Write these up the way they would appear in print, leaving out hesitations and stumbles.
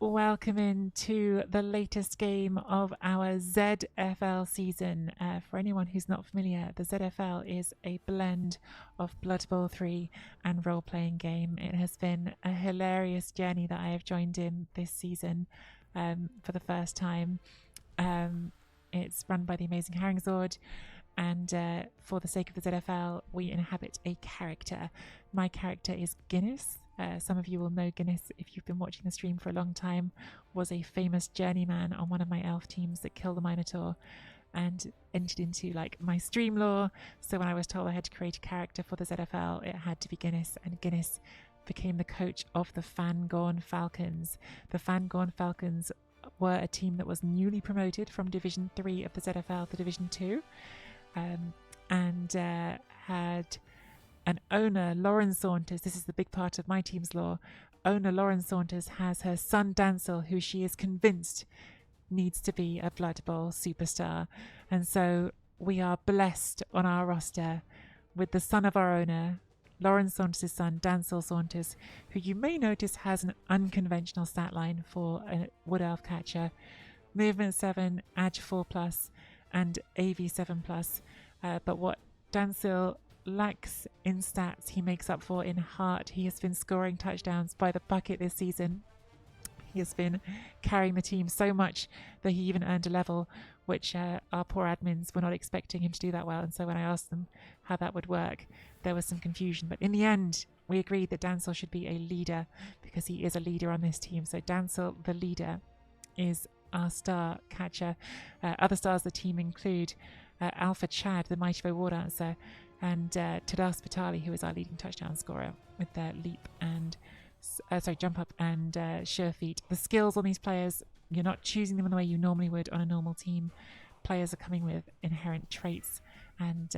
Welcome into the latest game of our ZFL season. For anyone who's not familiar, the ZFL is a blend of Blood Bowl 3 and role-playing game. It has been a hilarious journey that I have joined in this season for the first time. It's run by the amazing Herringzord, and for the sake of the ZFL, we inhabit a character. My character is Guinness. Some of you will know Guinness if you've been watching the stream for a long time, was a famous journeyman on one of my elf teams that killed the Minotaur and entered into like my stream lore. So when I was told I had to create a character for the ZFL, it had to be Guinness, and Guinness became the coach of the Fangorn Falcons. The Fangorn Falcons were a team that was newly promoted from Division 3 of the ZFL to Division 2, and had an owner, Lauren Saunders. This is the big part of my team's lore. Owner Lauren Saunders has her son Dancel, who she is convinced needs to be a Blood Bowl superstar. And so we are blessed on our roster with the son of our owner, Lauren Saunders' son, Dancel Saunders, who you may notice has an unconventional stat line for a Wood Elf catcher. Movement 7, Edge 4+, and AV 7+. But what Dancel lacks in stats, he makes up for in heart. He has been scoring touchdowns by the bucket this season. He has been carrying the team so much that he even earned a level, which our poor admins were not expecting him to do that well. And so when I asked them how that would work, there was some confusion. But in the end, we agreed that Dancel should be a leader because he is a leader on this team. So Dancel, the leader, is our star catcher. Other stars of the team include Alpha Chad, the Mighty Bow War Dancer, and Tadas Patali, who is our leading touchdown scorer with their leap and jump up and sure feet. The skills on these players, you're not choosing them in the way you normally would on a normal team. Players are coming with inherent traits, and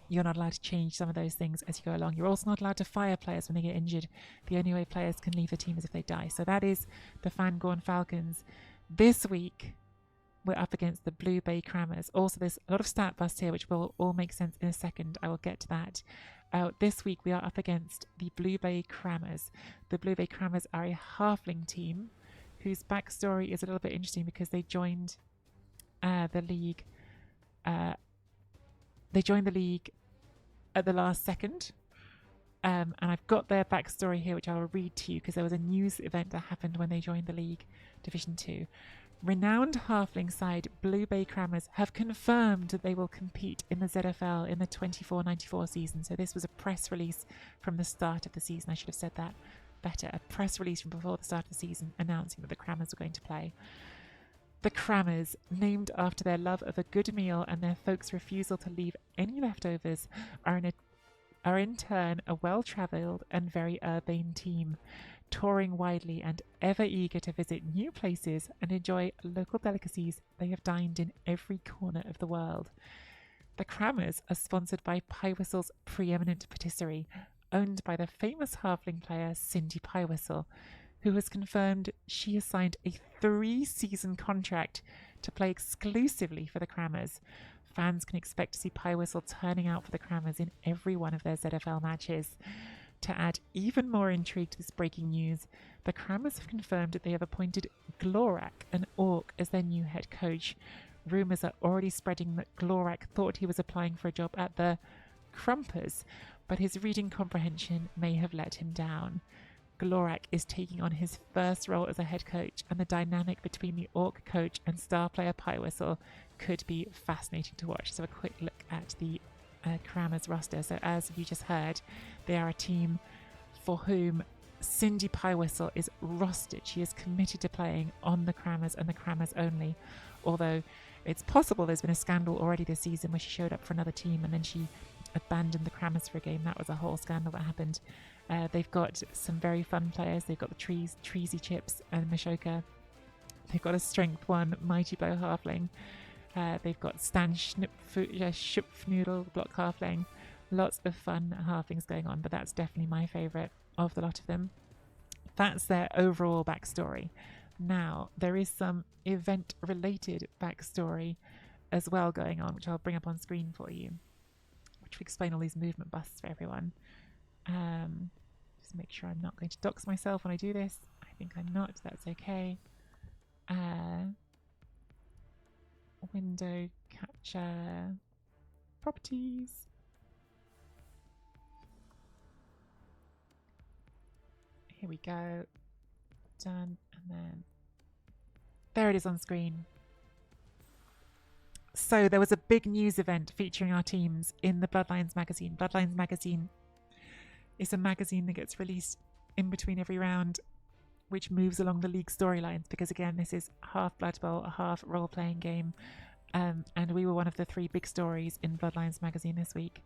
you're not allowed to change some of those things as you go along. You're also not allowed to fire players when they get injured. The only way players can leave the team is if they die. So that is the Fangorn Falcons. This week, we're up against the Blue Bay Crammers. Also, there's a lot of stat busts here, which will all make sense in a second. I will get to that. This week, we are up against the Blue Bay Crammers. The Blue Bay Crammers are a halfling team whose backstory is a little bit interesting because they joined the league. They joined the league at the last second. And I've got their backstory here, which I will read to you because there was a news event that happened when they joined the league, Division 2. Renowned halfling side Blue Bay Crammers have confirmed that they will compete in the ZFL in the 24-94 season. So this was a press release from the start of the season. I should have said that better. A press release from before the start of the season announcing that the Crammers were going to play. The Crammers, named after their love of a good meal and their folks' refusal to leave any leftovers, are in turn a well-travelled and very urbane team, touring widely and ever eager to visit new places and enjoy local delicacies they have dined in every corner of the world. The Crammers are sponsored by Piewhistle's preeminent patisserie, owned by the famous halfling player Cindy Piewhistle, who has confirmed she has signed a 3-season contract to play exclusively for the Crammers. Fans can expect to see Piewhistle turning out for the Crammers in every one of their ZFL matches. To add even more intrigue to this breaking news, the Crammers have confirmed that they have appointed Glorak, an orc, as their new head coach. Rumours are already spreading that Glorak thought he was applying for a job at the Crumpers, but his reading comprehension may have let him down. Glorak is taking on his first role as a head coach, and the dynamic between the orc coach and star player Piewhistle could be fascinating to watch. So a quick look at the Crammers roster. So as you just heard, they are a team for whom Cindy Piewhistle is rostered. She is committed to playing on the Crammers and the Crammers only, although it's possible there's been a scandal already this season where she showed up for another team and then she abandoned the Crammers for a game. That was a whole scandal that happened. They've got some very fun players. They've got the Treesy Chips and Mishoka. They've got a Strength 1 Mighty Blow Halfling. They've got Stan Schupfnoodle Block Halfling. Lots of fun halflings going on, but that's definitely my favourite of the lot of them. That's their overall backstory. Now, there is some event-related backstory as well going on, which I'll bring up on screen for you, which will explain all these movement busts for everyone. Just make sure I'm not going to dox myself when I do this. I I think I'm not. That's okay. Window capture properties. Here we go. Done. And then there it is on screen. So there was a big news event featuring our teams in the Bloodlines magazine. Bloodlines magazine is a magazine that gets released in between every round, which moves along the league storylines, because again, this is half Blood Bowl, half role-playing game, and we were one of the 3 big stories in Bloodlines magazine this week.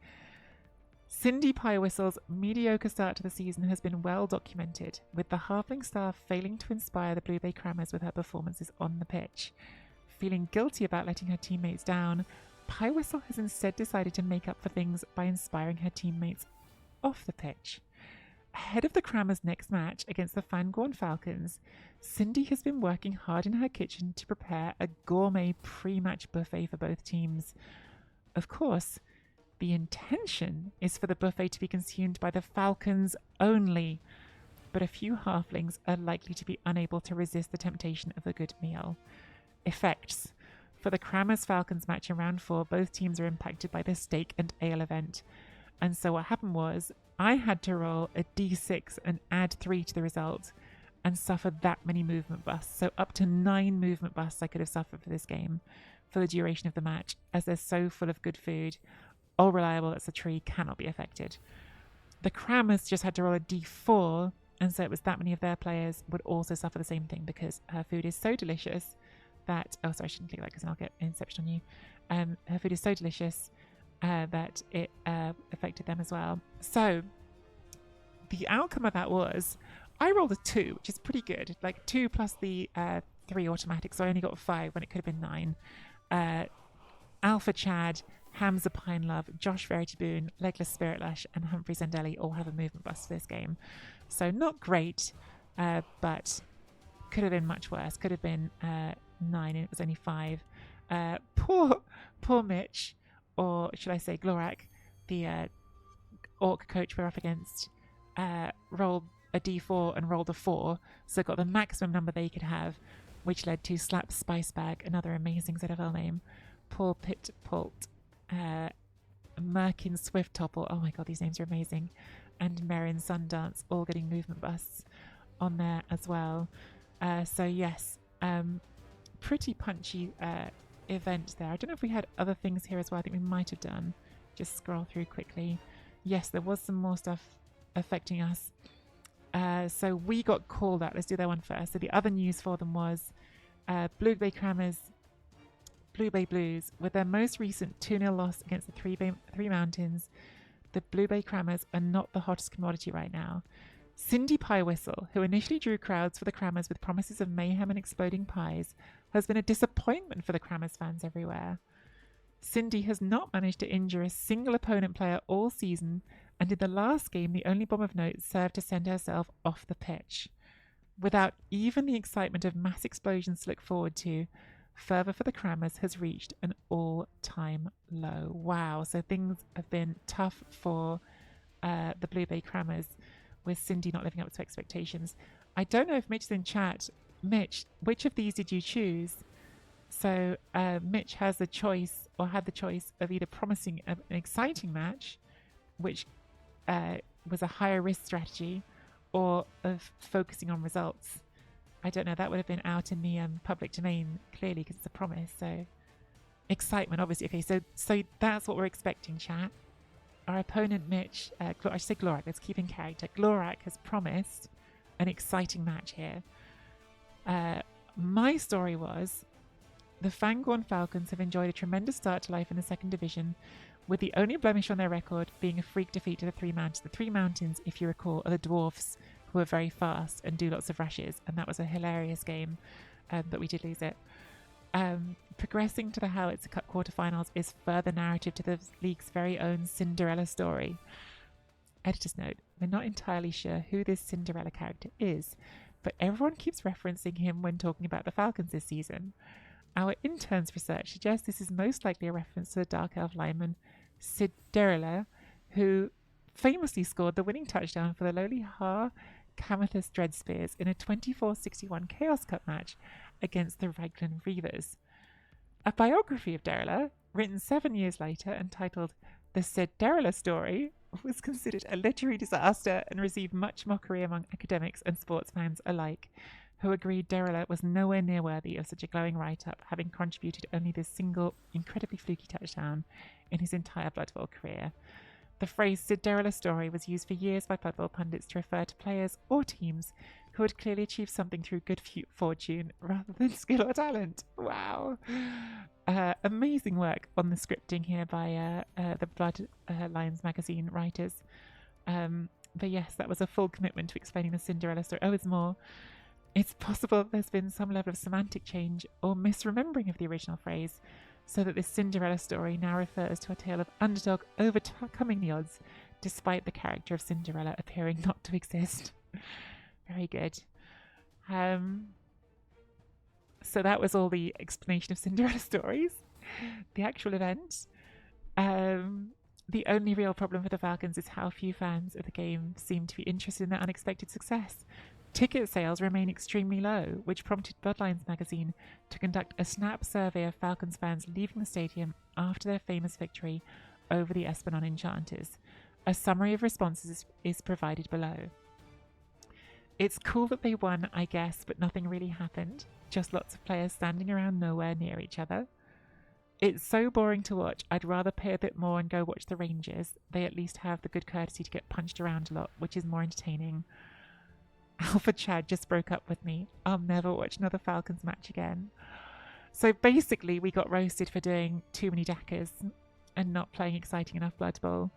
Cindy Piewhistle's mediocre start to the season has been well documented, with the halfling staff failing to inspire the Blue Bay Crammers with her performances on the pitch. Feeling guilty about letting her teammates down, Piewhistle has instead decided to make up for things by inspiring her teammates off the pitch. Ahead of the Crammers' next match against the Fangorn Falcons, Cindy has been working hard in her kitchen to prepare a gourmet pre-match buffet for both teams. Of course, the intention is for the buffet to be consumed by the Falcons only, but a few halflings are likely to be unable to resist the temptation of a good meal. Effects. For the Crammers Falcons match in round 4, both teams are impacted by the steak and ale event. And so what happened was, I had to roll a d6 and add 3 to the result and suffer that many movement busts. So up to 9 movement busts I could have suffered for this game for the duration of the match, as they're so full of good food. All reliable as the tree cannot be affected. The Crammers just had to roll a d4, and so it was that many of their players would also suffer the same thing, because her food is so delicious that... Oh, sorry, I shouldn't click that because then I'll get Inception on you. Her food is so delicious that it affected them as well. So the outcome of that was I rolled a 2, which is pretty good. Like 2 plus the 3 automatic, so I only got 5 when it could have been 9. Alpha Chad, Hamza Pine Love, Josh Verity Boone, Legless Spirit Lush, and Humphrey Zendelli all have a movement bust for this game. So not great, but could have been much worse. Could have been 9 and it was only 5. Poor Mitch, or should I say Glorak, the orc coach we're up against, rolled a d4 and rolled a 4, so got the maximum number they could have, which led to Slap Spice Bag, another amazing ZFL name, Paul Pit Pult, Merkin Swift Topple, oh my god, these names are amazing, and Merin Sundance, all getting movement busts on there as well. So yes, pretty punchy event there. I don't know if we had other things here as well. I think we might have done. Just scroll through quickly. Yes, there was some more stuff affecting us. So we got called out. Let's do that one first. So the other news for them was Blue Bay Crammers, Blue Bay Blues, with their most recent 2-0 loss against the Three Mountains. The Blue Bay Crammers are not the hottest commodity right now. Cindy Piewhistle, who initially drew crowds for the Crammers with promises of mayhem and exploding pies, has been a disappointment for the Crammers fans everywhere. Cindy has not managed to injure a single opponent player all season, and in the last game, the only bomb of note served to send herself off the pitch. Without even the excitement of mass explosions to look forward to, fervour for the Crammers has reached an all-time low. Wow, so things have been tough for the Blue Bay Crammers, with Cindy not living up to expectations. I don't know if Mitch is in chat. Mitch, which of these did you choose? So Mitch has the choice, or had the choice, of either promising an exciting match, which was a higher risk strategy, or of focusing on results. I don't know, that would have been out in the public domain, clearly, because it's a promise. So excitement, obviously. Okay, so that's what we're expecting, chat. Our opponent, Mitch, I should say Glorak, let's keep in character. Glorak has promised an exciting match here. My story was, the Fangorn Falcons have enjoyed a tremendous start to life in the second division, with the only blemish on their record being a freak defeat to the Three Mountains. The Three Mountains, if you recall, are the dwarfs who are very fast and do lots of rushes, and that was a hilarious game, but we did lose it. Progressing to the Howitzer Cup quarterfinals is further narrative to the league's very own Cinderella story. Editor's note, we're not entirely sure who this Cinderella character is, but everyone keeps referencing him when talking about the Falcons this season. Our intern's research suggests this is most likely a reference to the Dark Elf lineman Cinderella, who famously scored the winning touchdown for the lowly Camathus Dreadspears in a 24-61 Chaos Cup match against the Raglan Reavers. A biography of Derrila, written 7 years later and titled The Sid Derrila Story, was considered a literary disaster and received much mockery among academics and sports fans alike, who agreed Derrila was nowhere near worthy of such a glowing write-up, having contributed only this single, incredibly fluky touchdown in his entire Blood Bowl career. The phrase Sid Derrila Story was used for years by Blood Bowl pundits to refer to players or teams who had clearly achieved something through good fortune rather than skill or talent. Wow. Amazing work on the scripting here by the Blood Lions magazine writers. But yes, that was a full commitment to explaining the Cinderella story. Oh, there's more. It's possible there's been some level of semantic change or misremembering of the original phrase, so that this Cinderella story now refers to a tale of underdog overcoming the odds, despite the character of Cinderella appearing not to exist. Very good. So that was all the explanation of Cinderella stories. The actual event. The only real problem for the Falcons is how few fans of the game seem to be interested in their unexpected success. Ticket sales remain extremely low, which prompted Bloodlines magazine to conduct a snap survey of Falcons fans leaving the stadium after their famous victory over the Espenon Enchanters. A summary of responses is provided below. It's cool that they won, I guess, but nothing really happened. Just lots of players standing around nowhere near each other. It's so boring to watch, I'd rather pay a bit more and go watch the Rangers. They at least have the good courtesy to get punched around a lot, which is more entertaining. Alpha Chad just broke up with me. I'll never watch another Falcons match again. So basically, we got roasted for doing too many Dackers and not playing exciting enough Blood Bowl,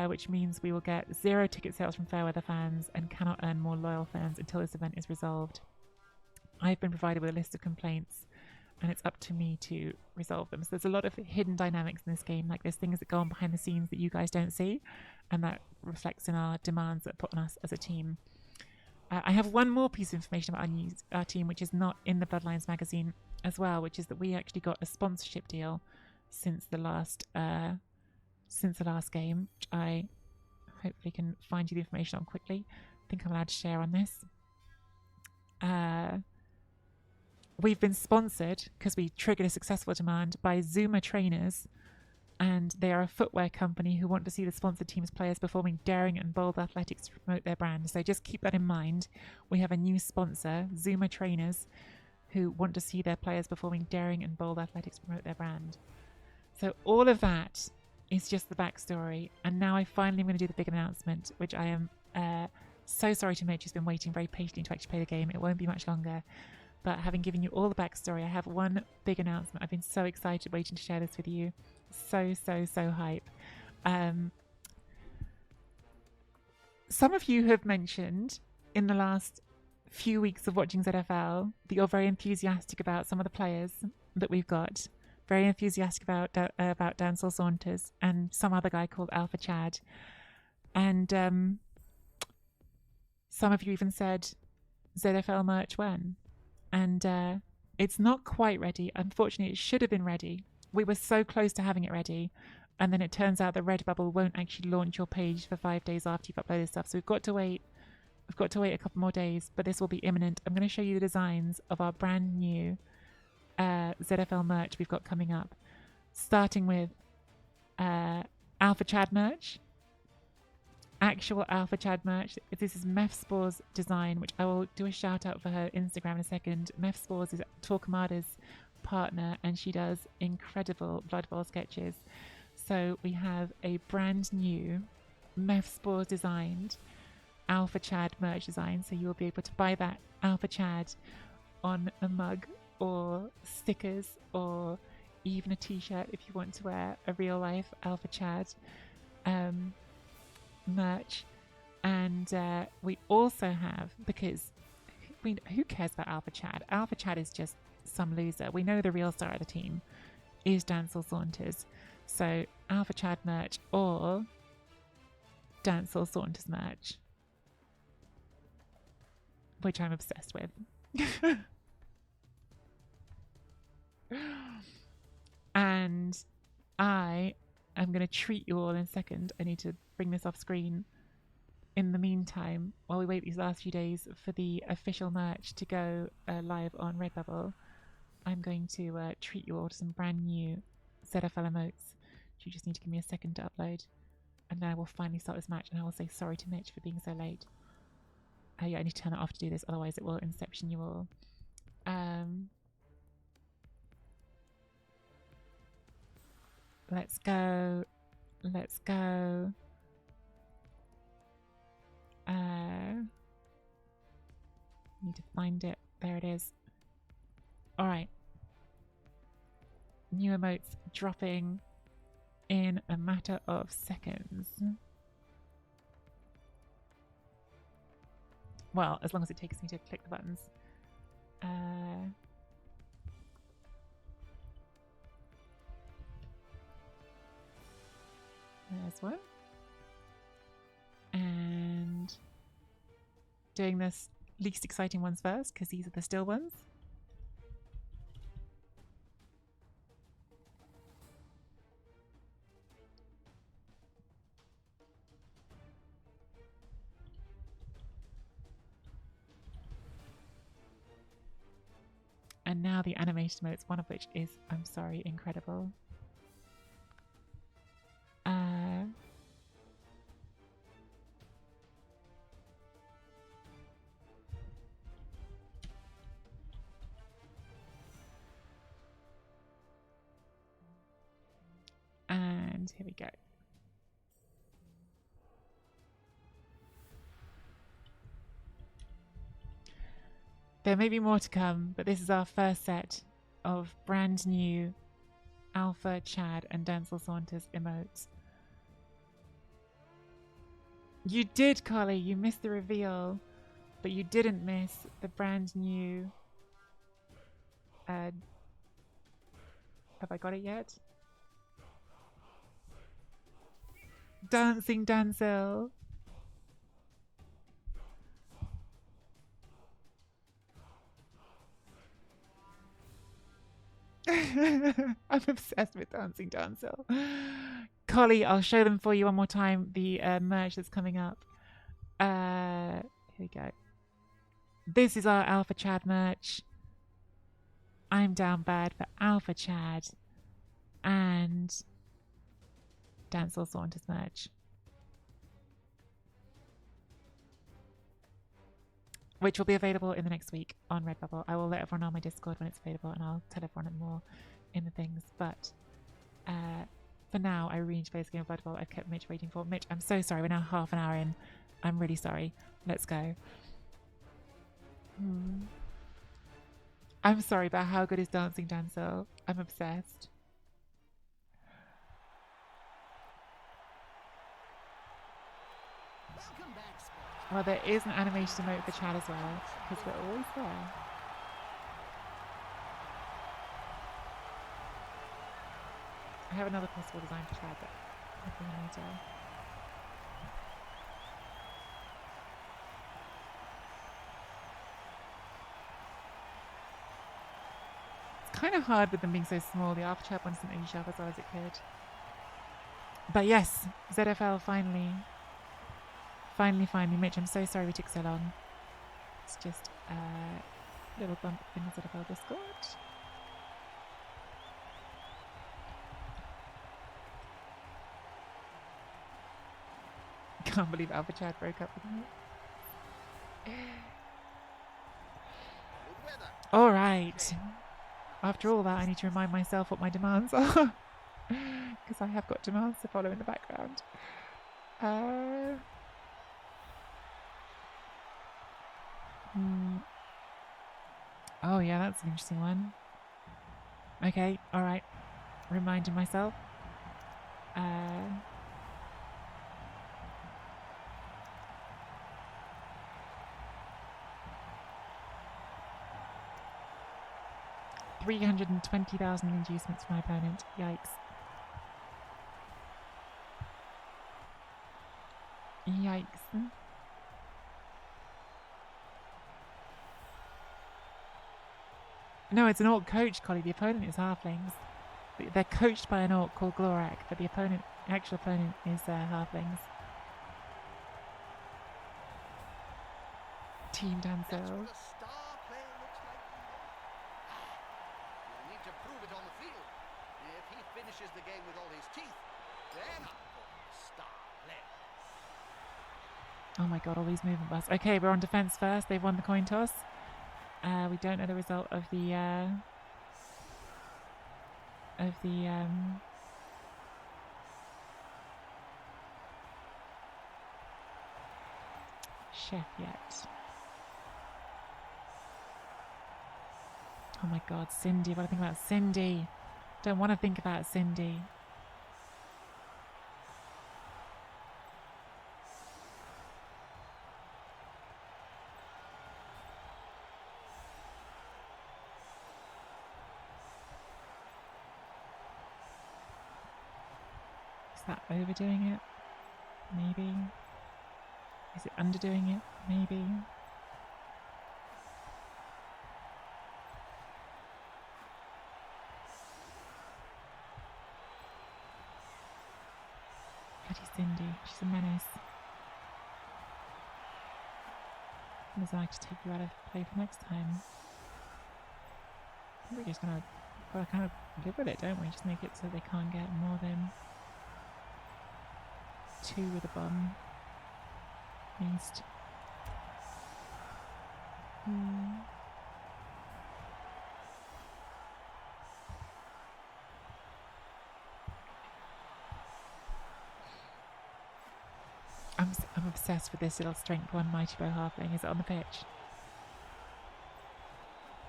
which means we will get 0 ticket sales from Fairweather fans and cannot earn more loyal fans until this event is resolved. I've been provided with a list of complaints, and it's up to me to resolve them. So there's a lot of hidden dynamics in this game, like there's things that go on behind the scenes that you guys don't see, and that reflects in our demands that are put on us as a team. I have one more piece of information about our team, which is not in the Bloodlines magazine as well, which is that we actually got a sponsorship deal since the last game, which I hopefully can find you the information on quickly. I think I'm allowed to share on this. We've been sponsored, because we triggered a successful demand, by Zuma Trainers, and they are a footwear company who want to see the sponsored team's players performing daring and bold athletics to promote their brand. So just keep that in mind. We have a new sponsor, Zuma Trainers, who want to see their players performing daring and bold athletics to promote their brand. So all of that is just the backstory, and now I finally am going to do the big announcement, which I am so sorry to Mitch, who's been waiting very patiently to actually play the game. It won't be much longer. But having given you all the backstory, I have one big announcement. I've been so excited waiting to share this with you. So hype. Some of you have mentioned in the last few weeks of watching ZFL that you're very enthusiastic about some of the players that we've got. Very enthusiastic about Dancel Saunders and some other guy called Alpha Chad. And some of you even said ZFL merch when. And it's not quite ready. Unfortunately, it should have been ready. We were so close to having it ready. And then it turns out that Redbubble won't actually launch your page for 5 days after you've uploaded stuff. So we've got to wait. We've got to wait a couple more days, but this will be imminent. I'm going to show you the designs of our brand new ZFL merch we've got coming up. Starting with Alpha Chad merch. Actual Alpha Chad merch. This is Meph Spore's design, which I will do a shout out for her Instagram in a second. Meph Spores is Torquemada's partner, and she does incredible Blood Bowl sketches. So we have a brand new Meph Spores designed Alpha Chad merch design. So you'll be able to buy that Alpha Chad on a mug or stickers or even a t-shirt if you want to wear a real life Alpha Chad merch. And we also have, because who cares about Alpha Chad? Alpha Chad is just some loser. We know the real star of the team is Dancel Saunders. So Alpha Chad merch or Dancel Saunders merch, which I'm obsessed with. And I am going to treat you all in a second. I need to bring this off screen. in the meantime, while we wait these last few days for the official merch to go live on Redbubble, I'm going to treat you all to some brand new ZFL emotes. You just need to give me a second to upload, and then I will finally start this match, and I will say sorry to Mitch for being so late. Yeah, I need to turn it off to do this, otherwise it will inception you all. Let's go. Let's go. Need to find it. There it is. Alright. New emotes dropping in a matter of seconds. Well, as long as it takes me to click the buttons. There's one. And doing this least exciting ones first, because these are the still ones. And now the animated emotes, one of which is, I'm sorry, incredible. And here we go. There may be more to come, but this is our first set of brand new Alpha, Chad, and Denzel Saunders emotes. You did, Collie. You missed the reveal, but you didn't miss the brand new... have I got it yet? Dancing Denzel. I'm obsessed with Dancing Denzel. Collie, I'll show them for you one more time. The merch that's coming up. Here we go. This is our Alpha Chad merch. I'm down bad for Alpha Chad and Denzel Saunders merch, which will be available in the next week on Redbubble. I will let everyone know on my Discord when it's available, and I'll tell everyone more in the things. But for now, I really need to play this game of Blood Bowl. I've kept Mitch waiting for. Mitch, I'm so sorry. We're now half an hour in. I'm really sorry. Let's go. I'm sorry, but how good is Dancing Denzel? I'm obsessed. Well, there is an animation emote for Chad as well, because we're always there. I have another possible design for Chad, but nothing later. It's kind of hard with them being so small. The Alpha Chad one doesn't really show up as well as it could. But yes, ZFL finally. Finally, Mitch, I'm so sorry we took so long. It's just a little bump in the ZFL Discord. Can't believe Alpha Chad broke up with me. Alright. After all that, I need to remind myself what my demands are. Because I have got demands to follow in the background. Oh yeah, that's an interesting one. Okay, alright. Reminding myself. $320,000 inducements for my opponent. Yikes. Yikes. No, it's an orc coach, Collie. The opponent is halflings. They're coached by an orc called Glorak, but the actual opponent is halflings. Team Dancel. That's what a star player looks like. He'll need to prove it on the field. If he finishes the game with all his teeth, then I'll call him a star player. Oh my god, all these movement busts. Okay, we're on defense first. They've won the coin toss. We don't know the result of the chef yet. Oh my god, Cindy. What do I think about Cindy? Don't want to think about Cindy. Is that overdoing it? Maybe. Is it underdoing it? Maybe. Bloody Cindy. She's a menace. As I like to take you out of play for next time. We're just gonna kind of live with it, don't we? Just make it so they can't get more than 2 with a bomb. At least. I'm obsessed with this little strength 1 mighty bow halfling. Is it on the pitch?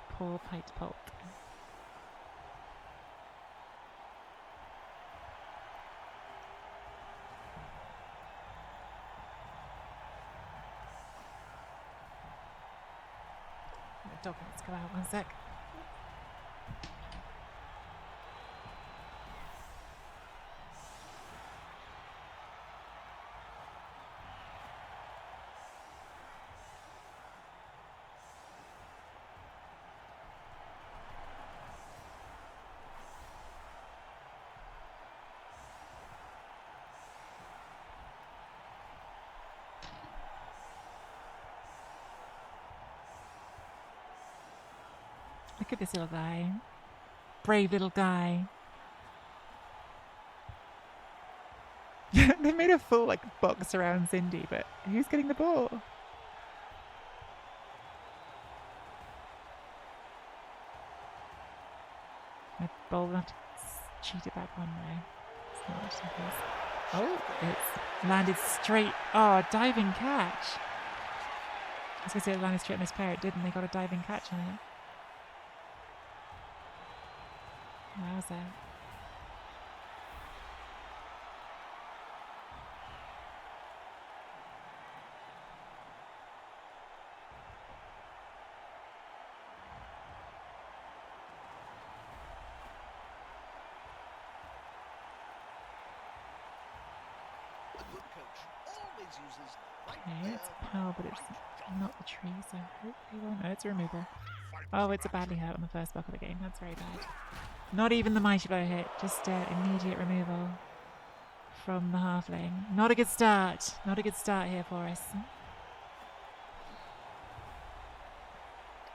Poor Pite Pulp. The dog wants to go out. 1 sec. Look at this little guy. Brave little guy. They made a full box around Cindy, but who's getting the ball? My ball not to cheat it back one way. It's not much in place. Oh, it's landed straight. Oh, diving catch. I was going to say it landed straight on this player. It didn't. They got a diving catch on it. Wowza. A good coach always uses Okay, it's a power, but it's not the tree, so hopefully won't. No, it's a removal. Oh, it's a badly hurt on the first block of the game. That's very bad. Not even the mighty blow hit, just immediate removal from the halfling. Not a good start. Not a good start here for us.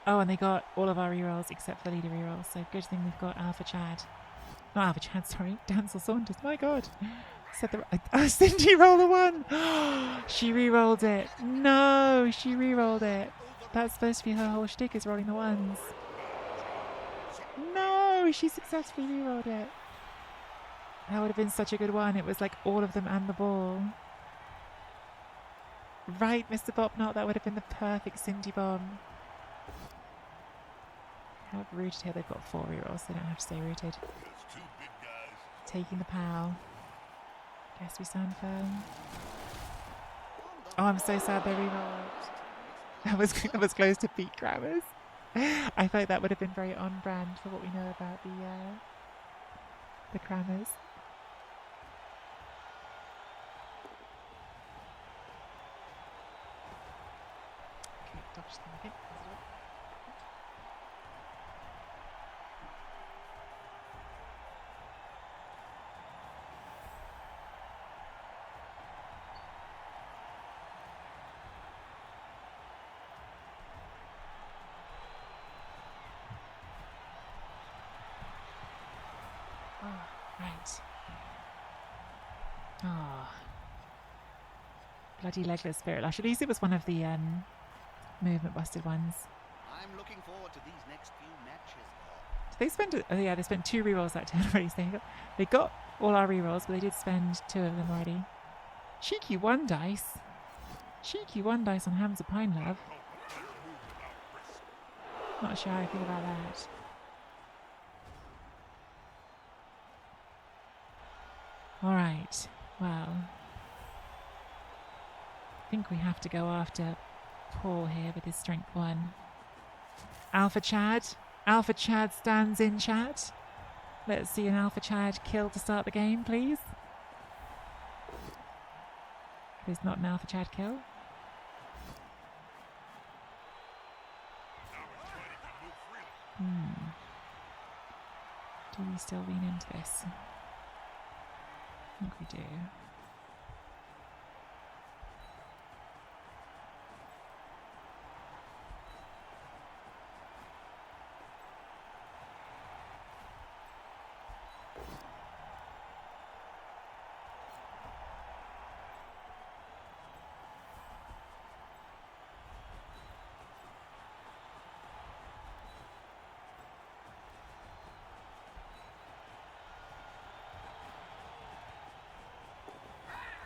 Oh, and they got all of our rerolls except for the leader rerolls, so good thing we've got Alpha Chad. Not Alpha Chad, sorry. Dancel Saunders. My god. Said the oh, Cindy rolled a 1. She re-rolled it. No, she re-rolled it. That's supposed to be her whole shtick, is rolling the 1s. No, she successfully re-rolled it. That would have been such a good one. It was all of them and the ball. Right, Mr. Bopnot, that would have been the perfect Cindy bomb. How rooted here. They've got 4 rerolls, so they don't have to stay rooted. Taking the POW. Guess we stand firm. Oh, I'm so sad they re-rolled. That was close to peak grammars. I thought that would have been very on brand for what we know about the crammers. Okay, dodge them again. right. Oh. Bloody legless spirit lash. At least it was one of the movement busted ones. I'm looking forward to these next few matches. Did they spend? Oh yeah, they spent 2 rerolls that turn already. So they got all our rerolls, but they did spend 2 of them already. Cheeky 1 dice. Cheeky 1 dice on Hamza Pine Love. Not sure how I feel about that. Alright, well. I think we have to go after Paul here with his strength 1. Alpha Chad. Alpha Chad stands in chat. Let's see an Alpha Chad kill to start the game, please. There's not an Alpha Chad kill. Do we still lean into this? I think we do.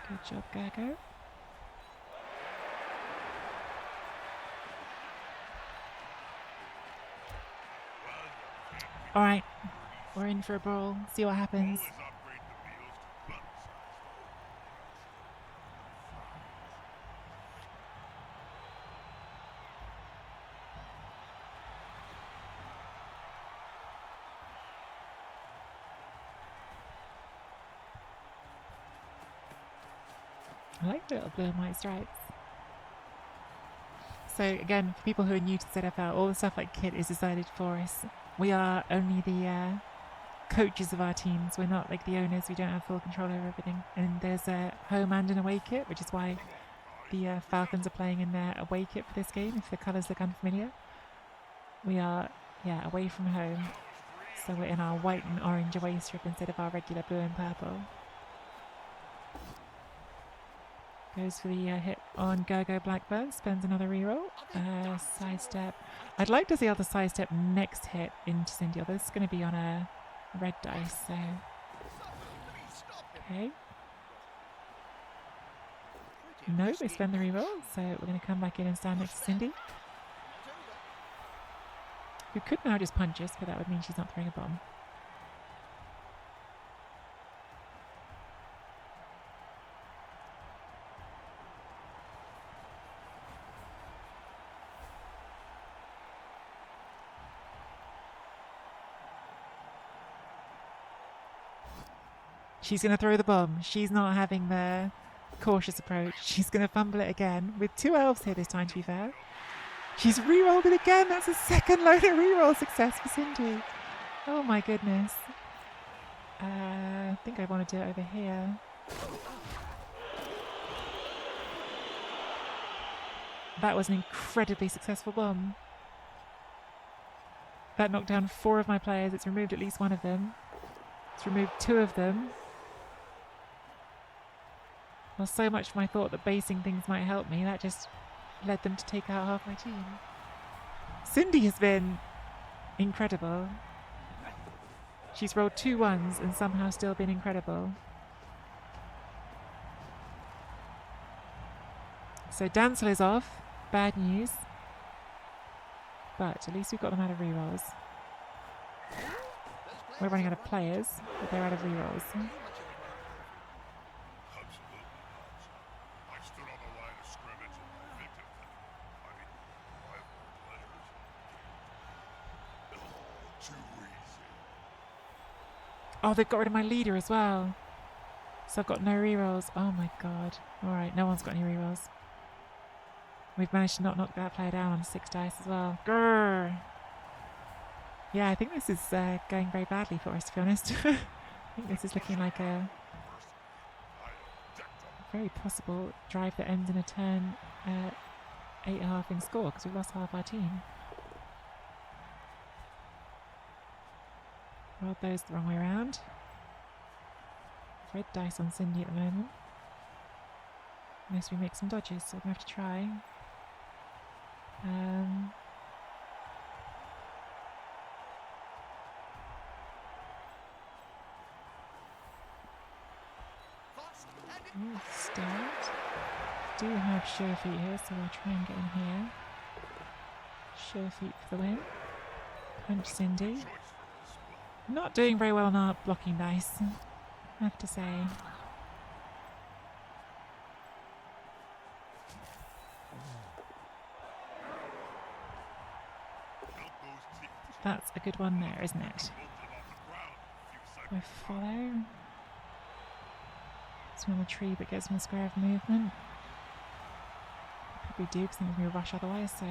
Good job, Gago. Alright, we're in for a brawl. See what happens. I like the little blue and white stripes. So again, for people who are new to ZFL, all the stuff like kit is decided for us. We are only the coaches of our teams. We're not like the owners. We don't have full control over everything. And there's a home and an away kit, which is why the Falcons are playing in their away kit for this game, if the colours look unfamiliar. We are, away from home. So we're in our white and orange away strip instead of our regular blue and purple. Goes for the hit on Gogo Blackburn, spends another reroll. Sidestep. I'd like to see how the sidestep next hit into Cindy. This is going to be on a red dice, so. Okay. No, they spend the reroll, so we're going to come back in and stand next to Cindy. Who could now just punch us, but that would mean she's not throwing a bomb. She's going to throw the bomb. She's not having the cautious approach. She's going to fumble it again with 2 elves here this time, to be fair. She's re-rolled it again. That's a second load of re-roll success for Cindy. Oh my goodness. I think I want to do it over here. That was an incredibly successful bomb. That knocked down 4 of my players. It's removed at least 1 of them. It's removed 2 of them. Well, so much for my thought that basing things might help me. That just led them to take out half my team. Cindy has been incredible. She's rolled 2 1s and somehow still been incredible. So Dancel is off. Bad news. But at least we've got them out of rerolls. We're running out of players, but they're out of rerolls. Oh, they've got rid of my leader as well. So I've got no rerolls. Oh my god. Alright, no one's got any rerolls. We've managed to not knock that player down on 6 dice as well. Grrr. Yeah, I think this is going very badly for us, to be honest. I think this is looking like a very possible drive that ends in a turn 8 halving score, because we've lost half our team. Rolled those the wrong way around. red dice on Cindy at the moment. Unless we make some dodges, so we're going to have to try. Start. Do have sure feet here, so we'll try and get in here. Sure feet for the win. Punch Cindy. Not doing very well on our blocking dice, I have to say. That's a good one there, isn't it? Go follow. It's on the tree but gets me a square of movement. Probably do because I'm going to rush otherwise, so.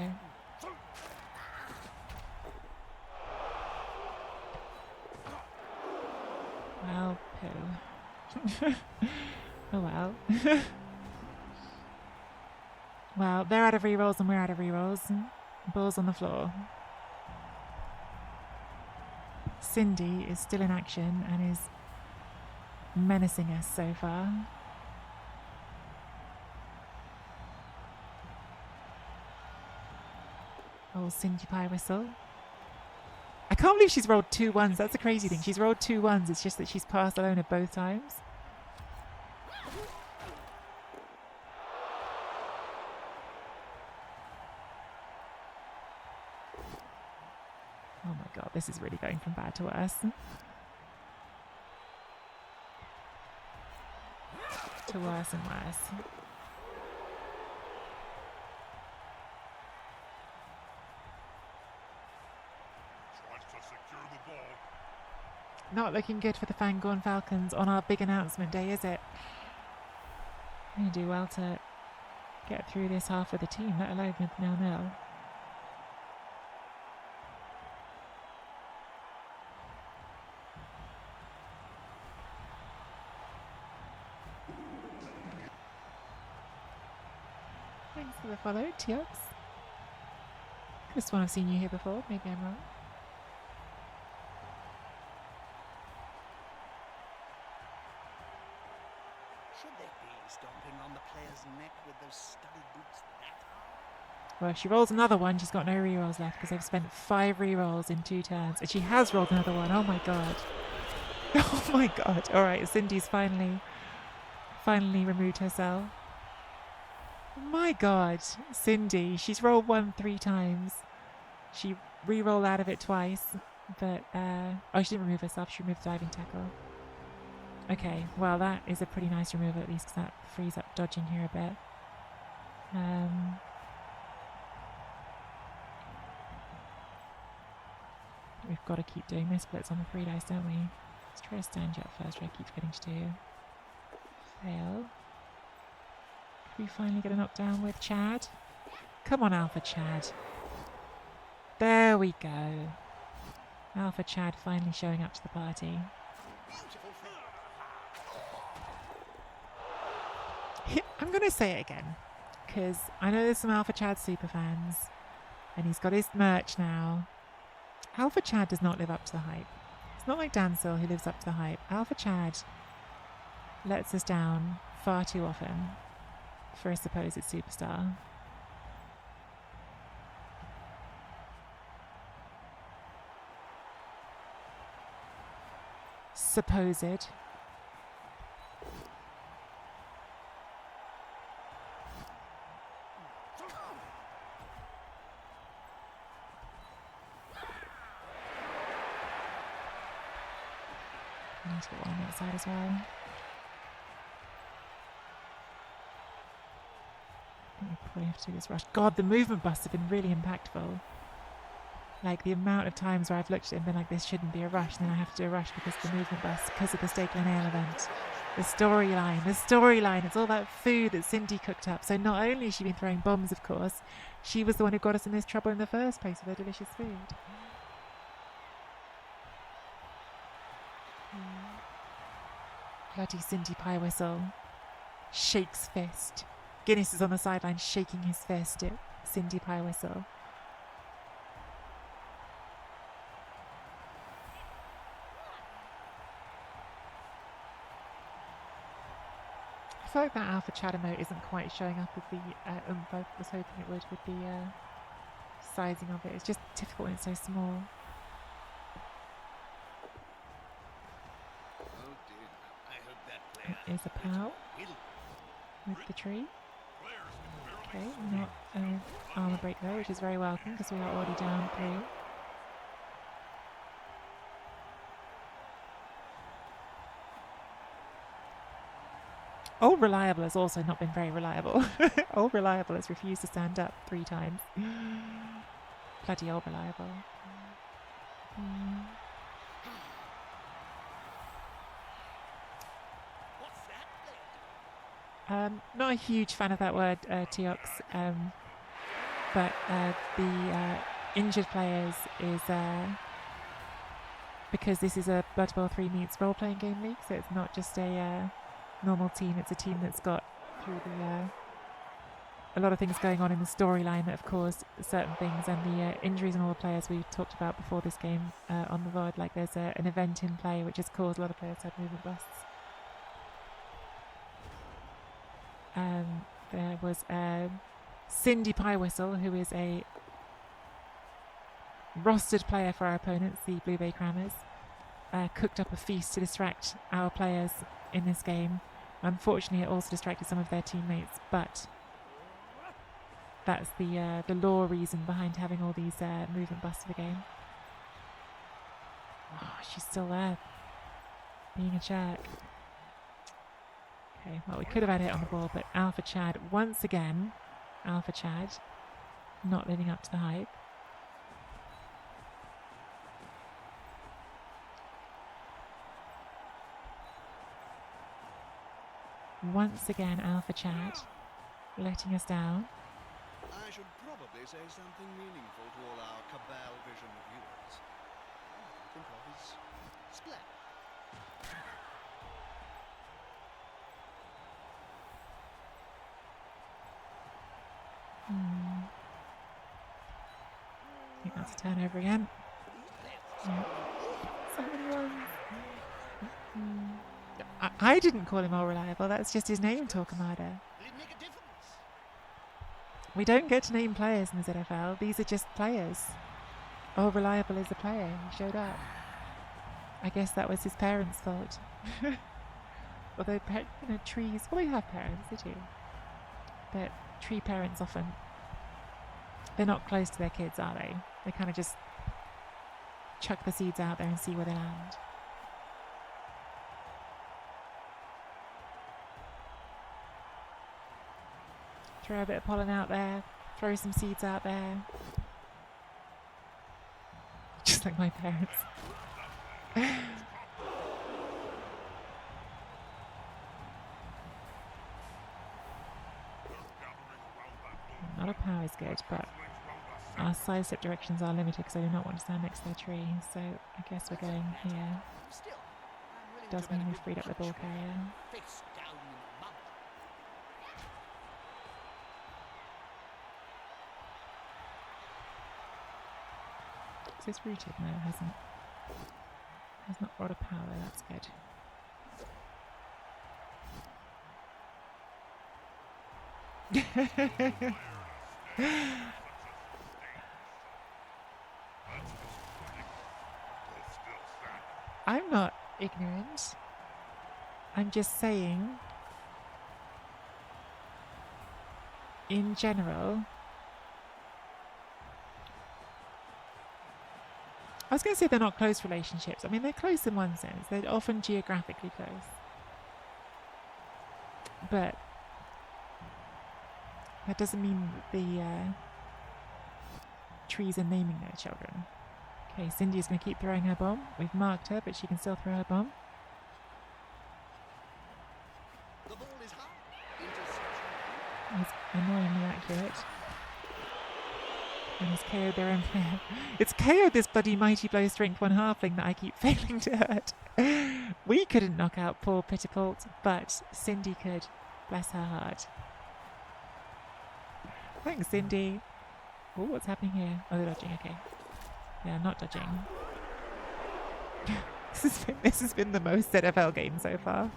Well, poo. Oh well. Well, they're out of rerolls and we're out of rerolls. Balls on the floor. Cindy is still in action and is menacing us so far. Old Cindy Pie Whistle. I can't believe she's rolled 2 ones. That's the crazy thing. She's rolled 2 ones. It's just that she's passed Alona both times. Oh my god, this is really going from bad to worse. To worse and worse. Not looking good for the Fangorn Falcons on our big announcement day, is it? We do well to get through this half with the team, let alone with 0-0. Thanks for the follow, Tiox. Could have sworn I've seen you here before, maybe I'm wrong. Should they be stomping on the player's neck with those studded boots that hard? Well, if she rolls another one, she's got no rerolls left because I've spent 5 rerolls in 2 turns. And she has rolled another one. Oh my god. Oh my god. Alright, Cindy's finally removed herself. My god. Cindy, she's rolled 1 3 times. She re-rolled out of it twice. But, oh, she didn't remove herself. She removed the diving tackle. Okay, well that is a pretty nice removal at least because that frees up dodging here a bit. We've got to keep doing misplets on the 3 dice, don't we? Let's try to stand you up first, which I keep forgetting to do. Fail. Could we finally get a knockdown with Chad? Come on, Alpha Chad. There we go. Alpha Chad finally showing up to the party. I'm going to say it again, because I know there's some Alpha Chad superfans, and he's got his merch now. Alpha Chad does not live up to the hype. It's not like Dancil who lives up to the hype. Alpha Chad lets us down far too often for a supposed superstar. Supposed. I need to get one on that side as well. I think we probably have to do this rush. God, the movement busts have been really impactful. Like the amount of times where I've looked at it and been like, this shouldn't be a rush, and then I have to do a rush because of the movement bust, because of the Stake Lineal event. The storyline, it's all that food that Cindy cooked up. So not only has she been throwing bombs, of course, she was the one who got us in this trouble in the first place with her delicious food. Bloody Cindy Pie Whistle shakes fist. Guinness is on the sideline shaking his fist at Cindy Pie Whistle. feel like that Alpha Chat emote isn't quite showing up with the oomph I was hoping it would with the sizing of it. It's just difficult when it's so small. Oh dear. I hope that player That is a POW will. with the tree. Okay, not an armor break though, which is very welcome because we are already down 3. Old Reliable has also not been very reliable. Old Reliable has refused to stand up 3 times. Bloody Old Reliable. What's that? Not a huge fan of that word, Teox, but the injured players is because this is a Blood Bowl 3 meets role-playing game league, so it's not just a normal team. It's a team that's got through the a lot of things going on in the storyline that have caused certain things, and the injuries and all the players we talked about before this game on the VOD. Like there's an event in play which has caused a lot of players to have movement busts. There was Cindy Piewhistle, who is a rostered player for our opponents, the Blue Bay Crammers, cooked up a feast to distract our players in this game. Unfortunately, it also distracted some of their teammates, but that's the law reason behind having all these movement busts for the game. Oh, she's still there, being a jerk. Okay, well, we could have had it on the ball, but Alpha Chad, once again, Alpha Chad, not living up to the hype. Once again, Alpha Chad, letting us down. I should probably say something meaningful to all our Cabal Vision viewers. I think of his splat. I think that's a turnover again. Yeah. So many ones. I didn't call him all reliable. That's just his name, Torquemada. Did it make a difference? We don't get to name players in the ZFL. These are just players. All reliable is a player. He showed up. I guess that was his parents' fault. Although, trees, well, they have parents, they do. But tree parents often, they're not close to their kids, are they? They kind of just chuck the seeds out there and see where they land. Throw a bit of pollen out there, throw some seeds out there. Just like my parents. Not a power is good, but our side step directions are limited because I do not want to stand next to their tree, so I guess we're going here. Still, I'm willing Does to bet mean a we've good freed up the ball punch carrier. face down in the mud. Is this rooted? No, it hasn't. Has not brought a power, that's good. I'm not ignorant. I'm just saying, in general, I was going to say they're not close relationships. I mean, they're close in one sense. They're often geographically close. But that doesn't mean that the trees are naming their children. Okay, Cindy's going to keep throwing her bomb. We've marked her, but she can still throw her bomb. The ball is high. Interception. He's annoyingly accurate. And he's KO'd their own player. It's KO'd this bloody Mighty Blow Strength 1 halfling that I keep failing to hurt. We couldn't knock out poor Pitterpult, but Cindy could. Bless her heart. Thanks, Cindy. Oh, what's happening here? Oh, they're dodging, okay. Yeah, not dodging. This has been the most ZFL game so far.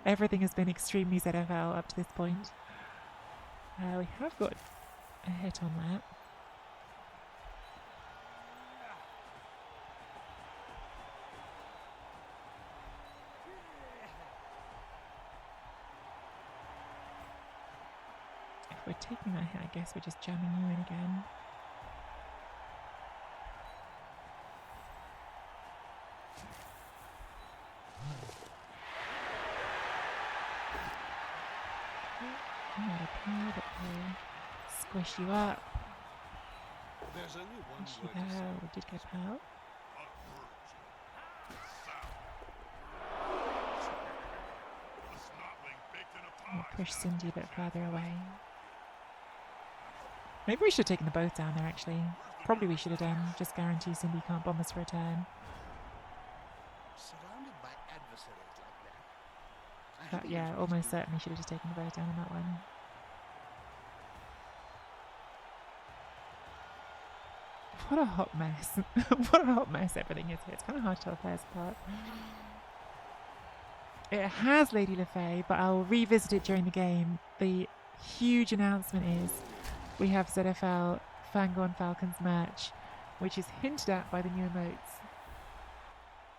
Everything has been extremely ZFL up to this point. We have got a hit on that. If we're taking that hit, I guess we're just jamming you in again. Not a power that will squish you up. There's only one Squish you word to say. there. We did get power. We'll push Cindy a bit further away. Maybe we should have taken the both down there, actually. Probably we should have done. Just guarantee Cindy can't bomb us for a turn. Surrounded by adversaries like that. But yeah, almost certainly should have just taken the both down on that one. What a hot mess. What a hot mess everything is here. It's kind of hard to tell players apart. It has Lady LeFay, but I'll revisit it during the game. The huge announcement is we have ZFL Fangorn Falcons merch, which is hinted at by the new emotes.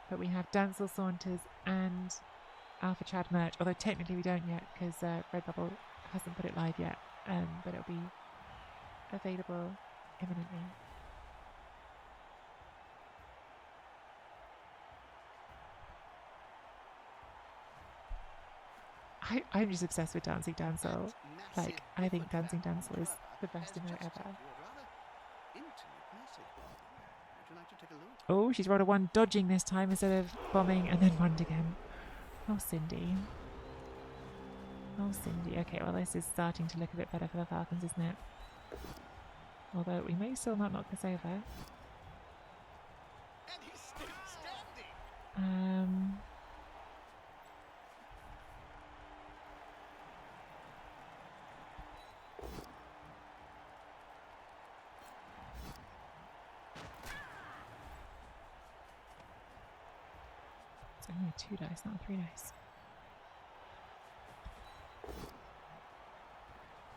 But we have Dancel Saunters and Alpha Chad merch, although technically we don't yet because Redbubble hasn't put it live yet, but it'll be available imminently. I'm just obsessed with Dancing Dancel. Like, I think Dancing Dancel is the best emote ever. Oh, she's rolled a 1 dodging this time instead of bombing and then 1 again. Oh, Cindy. Oh, Cindy. Okay, well, this is starting to look a bit better for the Falcons, isn't it? Although we may still not knock this over. And he's still standing. It's only a 2 dice, not a 3 dice.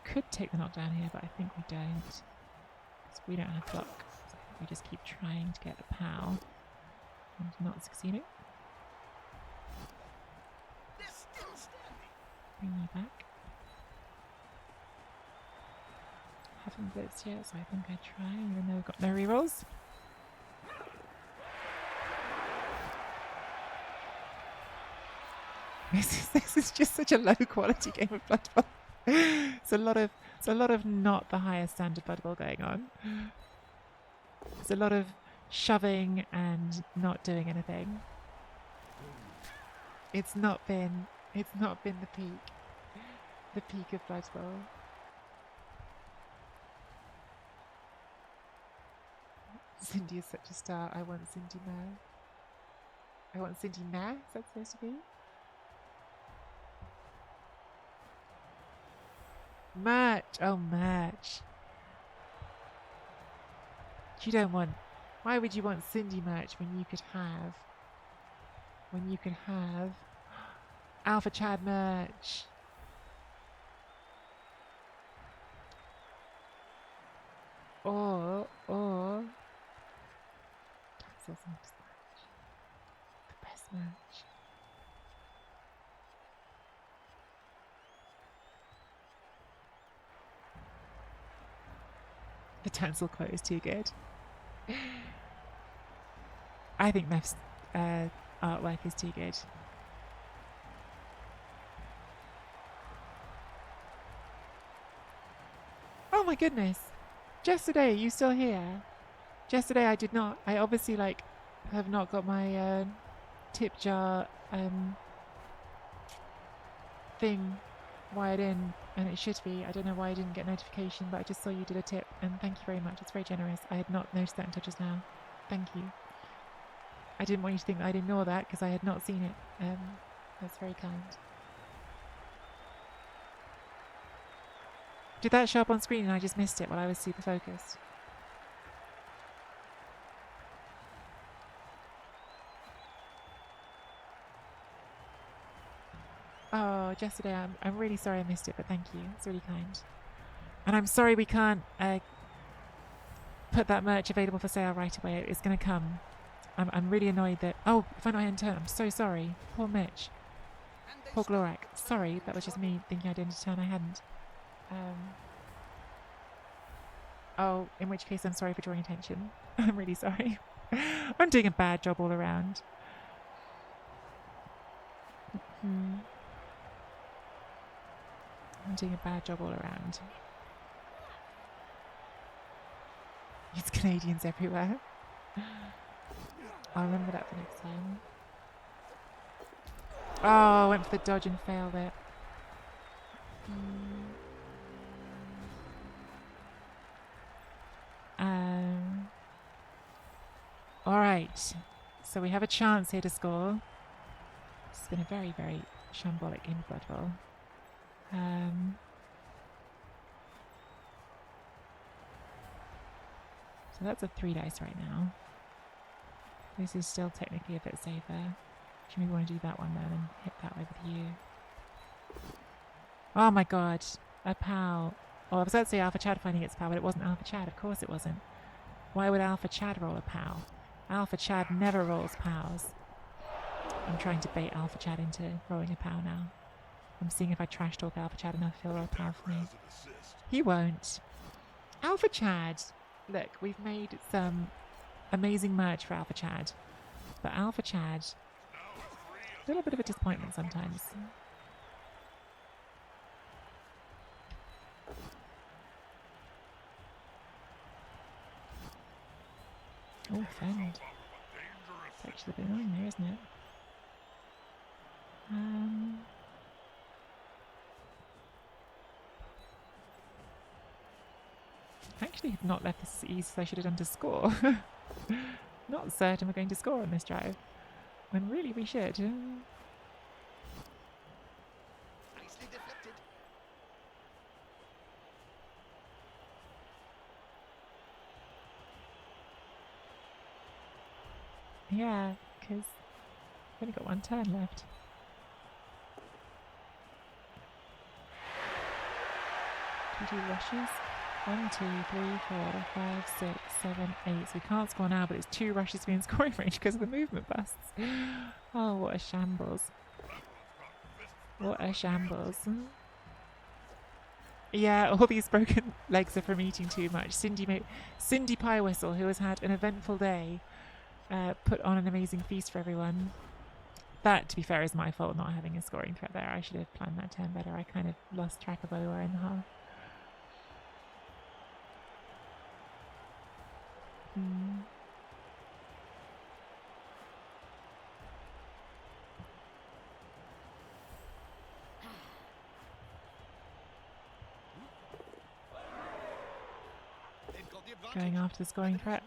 Could take the knockdown here, but I think we don't. Because we don't have block. So I think we just keep trying to get the POW and not succeeding. They're still standing. Bring you back. Haven't blitzed yet, so I think I try, even though we've got no rerolls. This is just such a low quality game of Blood Bowl. It's a lot of not the highest standard Blood Bowl going on. There's a lot of shoving and not doing anything. It's not been the peak of Blood Bowl. Cindy is such a star. I want Cindy now. I want Cindy now. Is that supposed to be? Merch! Oh, merch. You don't want... Why would you want Cindy merch when you could have... Alpha Chad merch? Or... That's also merch. The best merch. The Tansel quote is too good. I think Mev's artwork is too good. Oh my goodness. Yesterday, you still here? Yesterday I did not. I obviously have not got my tip jar thing wired in, and it should be. I don't know why I didn't get notification, but I just saw you did a tip, and thank you very much. It's very generous. I had not noticed that until just now. Thank you. I didn't want you to think that I'd ignore that because I had not seen it. That's very kind. Did that show up on screen and I just missed it while I was super focused? Oh, Jessica, I'm really sorry I missed it, but thank you. It's really kind. And I'm sorry we can't put that merch available for sale right away. It's going to come. I'm really annoyed that... Oh, if I know I hadn't turned, I'm so sorry. Poor Mitch. Poor Glorak. Sorry, that was just me thinking I didn't turn. I hadn't. Oh, in which case I'm sorry for drawing attention. I'm really sorry. I'm doing a bad job all around. I'm doing a bad job all around. It's Canadians everywhere. I'll remember that for next time. Oh, I went for the dodge and failed it. Alright. So we have a chance here to score. It's been a very, very shambolic game of Blood Bowl. So that's a 3 dice right now. This is still technically a bit safer. Do you maybe want to do that one then and hit that way with you? Oh my god. A POW. Oh, I was about to say Alpha Chad finding its POW, but it wasn't Alpha Chad. Of course it wasn't. Why would Alpha Chad roll a POW? Alpha Chad never rolls POWs. I'm trying to bait Alpha Chad into rolling a POW now. I'm seeing if I trash talk Alpha Chad enough, he'll roll a POW for me. He won't. Alpha Chad. Look, we've made some amazing merch for Alpha Chad. But Alpha Chad, a little bit of a disappointment sometimes. Oh, friend. It's actually a bit annoying there, isn't it? I actually have not left this as easy as I should have done to score. Not certain we're going to score on this drive. When really we should. Nicely deflected. Yeah, because we've only got one turn left. Do we do rushes? 1, 2, 3, 4, 5, 6, 7, 8. So we can't score now, but it's 2 rushes to be in scoring range because of the movement busts. Oh, what a shambles. What a shambles. Yeah, all these broken legs are from eating too much. Cindy Pie Whistle, who has had an eventful day, put on an amazing feast for everyone. That, to be fair, is my fault not having a scoring threat there. I should have planned that turn better. I kind of lost track of where we were in the half. Going after the scoring threat.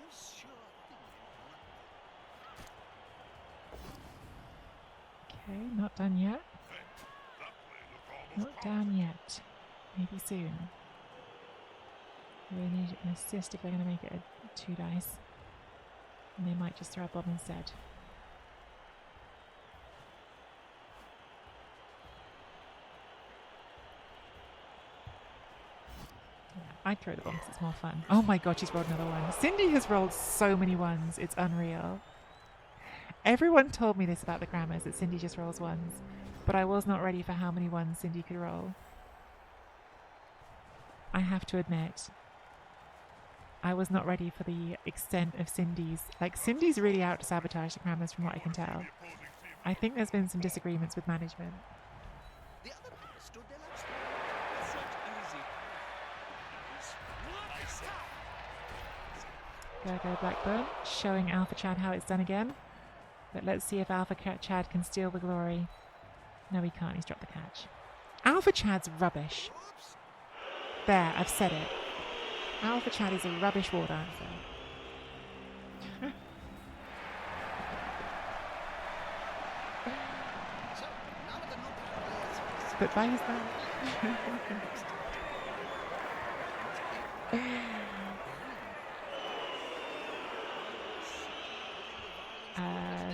Okay, not done yet. Not down yet. Maybe soon. We need an assist if they're going to make it a 2 dice. And they might just throw a bomb instead. Yeah, I'd throw the bomb because it's more fun. Oh my god, she's rolled another one. Cindy has rolled so many ones. It's unreal. Everyone told me this about the grammars, that Cindy just rolls ones. But I was not ready for how many ones Cindy could roll. I have to admit, I was not ready for the extent of Cindy's. Like, Cindy's really out to sabotage the grammars from what I can tell. I think there's been some disagreements with management. Go Blackburn, showing Alpha Chad how it's done again. But let's see if Alpha Chad can steal the glory. No, he can't. He's dropped the catch. Alpha Chad's rubbish. There, I've said it. Alpha Chad is a rubbish war dancer. But by his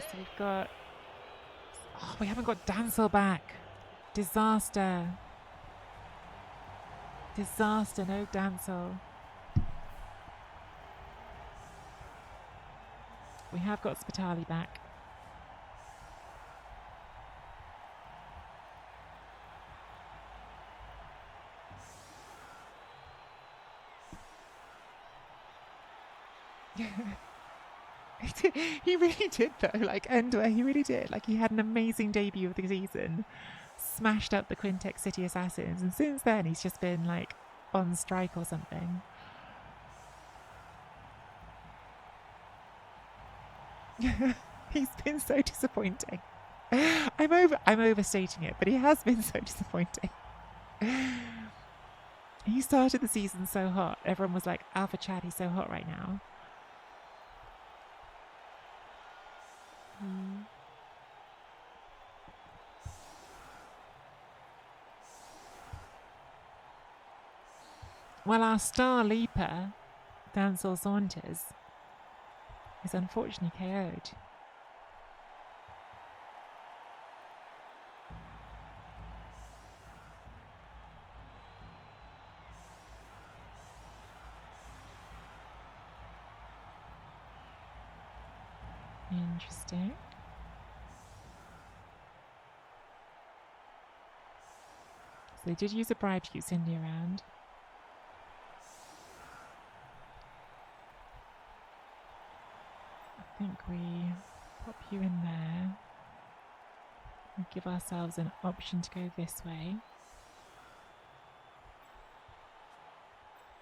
so we've got... Oh, we haven't got Dancel back. Disaster. Disaster, no Dancel. We have got Spitali back. He really did though, like Endware, he really did. Like he had an amazing debut of the season, smashed up the Quintex City Assassins, and since then he's just been like on strike or something. He's been so disappointing. I'm overstating it, but he has been so disappointing. He started the season so hot. Everyone was like, Alpha Chad, he's so hot right now. Well, our star leaper, Dancel Saunders, is unfortunately KO'd. Interesting. So they did use a bribe to keep Cindy around. I think we pop you in there and give ourselves an option to go this way.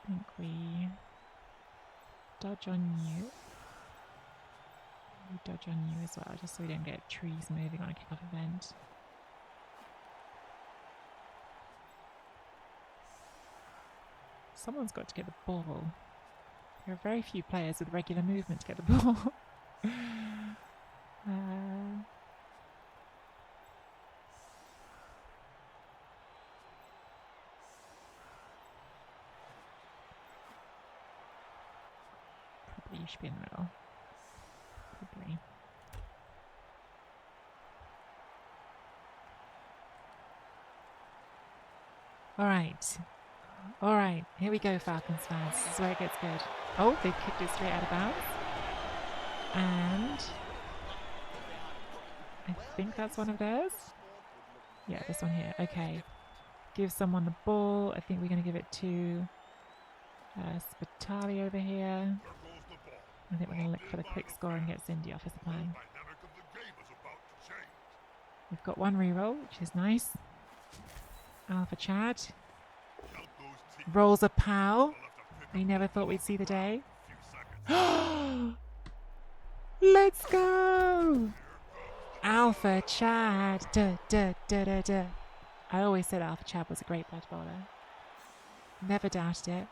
I think we dodge on you. We dodge on you as well, just so we don't get trees moving on a kickoff event. Someone's got to get the ball. There are very few players with regular movement to get the ball. Probably you should be in the middle. Probably. All right, here we go, Falcons fans. This is where it gets good. Oh, they've kicked it straight out of bounds. And I think that's one of theirs. Yeah, this one here. Okay. Give someone the ball. I think we're going to give it to Spitali over here. I think we're going to look for the quick score and get Cindy off as the plan. We've got one reroll, which is nice. Alpha Chad rolls a pow. We never thought we'd see the day. Let's go! Alpha Chad. Duh, duh, duh, duh, duh. I always said Alpha Chad was a great blood bowler. Never doubted it.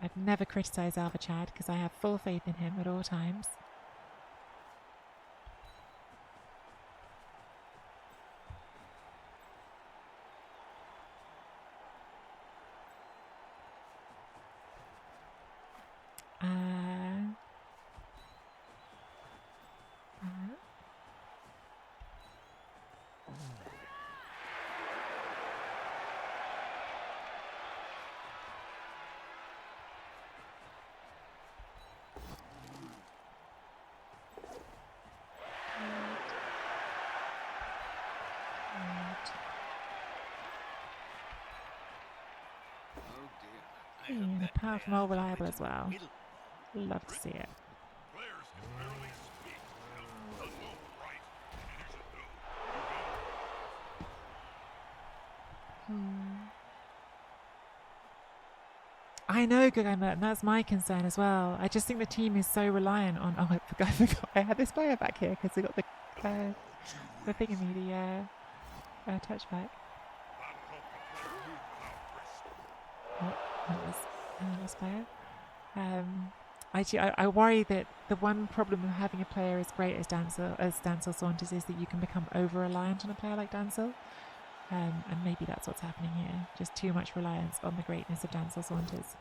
I've never criticised Alpha Chad because I have full faith in him at all times. The power from all reliable as well. Love to see it. I know, Gugaimer, and that's my concern as well. I just think the team is so reliant on. Oh, I forgot. I had this player back here because we got the thingamie, the touchback. Oh, that was this player. I worry that the one problem of having a player as great as Dancel Saunders is that you can become over-reliant on a player like Dancel. And maybe that's what's happening here. Just too much reliance on the greatness of Dancel Saunders.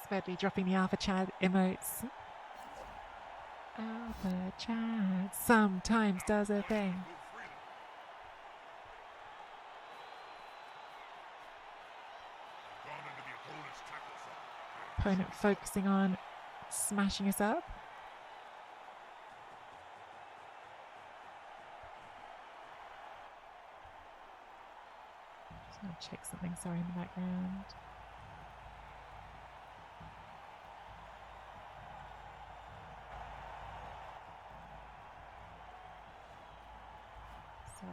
Smedley dropping the Alpha Chad emotes. Alpha Chad sometimes does a thing. Opponent focusing on smashing us up. Just going to check something, sorry, in the background. Sorry.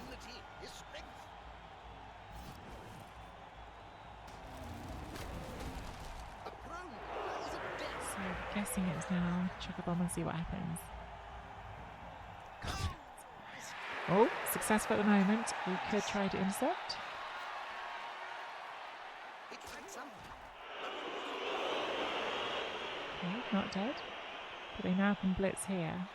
Unity is strength. A prone is a death. So I'm guessing it's now chuck a bomb and see what happens. Oh, successful at the moment. We could try to intercept. It's like something. Okay, not dead. But they now can blitz here.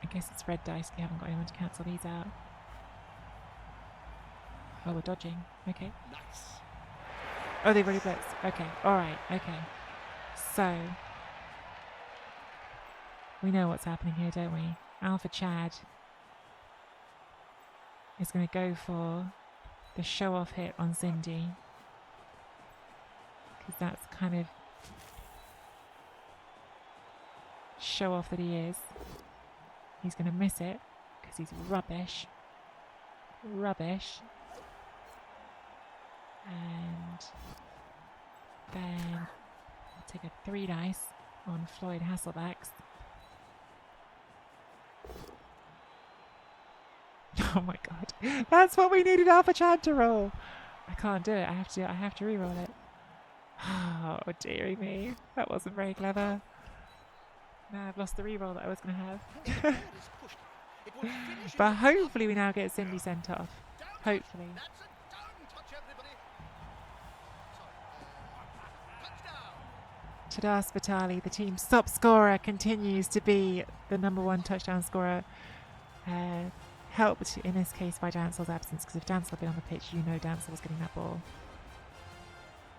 I guess it's red dice. We haven't got anyone to cancel these out. Oh, we're dodging. Okay. Nice. Oh, they've already blitzed. Okay. Alright. Okay. So, we know what's happening here, don't we? Alpha Chad is going to go for the show-off hit on Cindy. Because that's kind of show-off that he is. He's going to miss it because he's rubbish. Rubbish. And then I'll take a 3 dice on Floyd Hasselback's. Oh my god. That's what we needed Alpha Chad to roll. I can't do it. I have to re-roll it. Oh dearie me. That wasn't very clever. Now I've lost the re-roll that I was going to have. But hopefully we now get Cindy sent off. Hopefully. Tadar Spitali, the team's top scorer, continues to be the #1 touchdown scorer. Helped in this case by Dancel's absence, because if Dancel had been on the pitch, you know Dancel was getting that ball.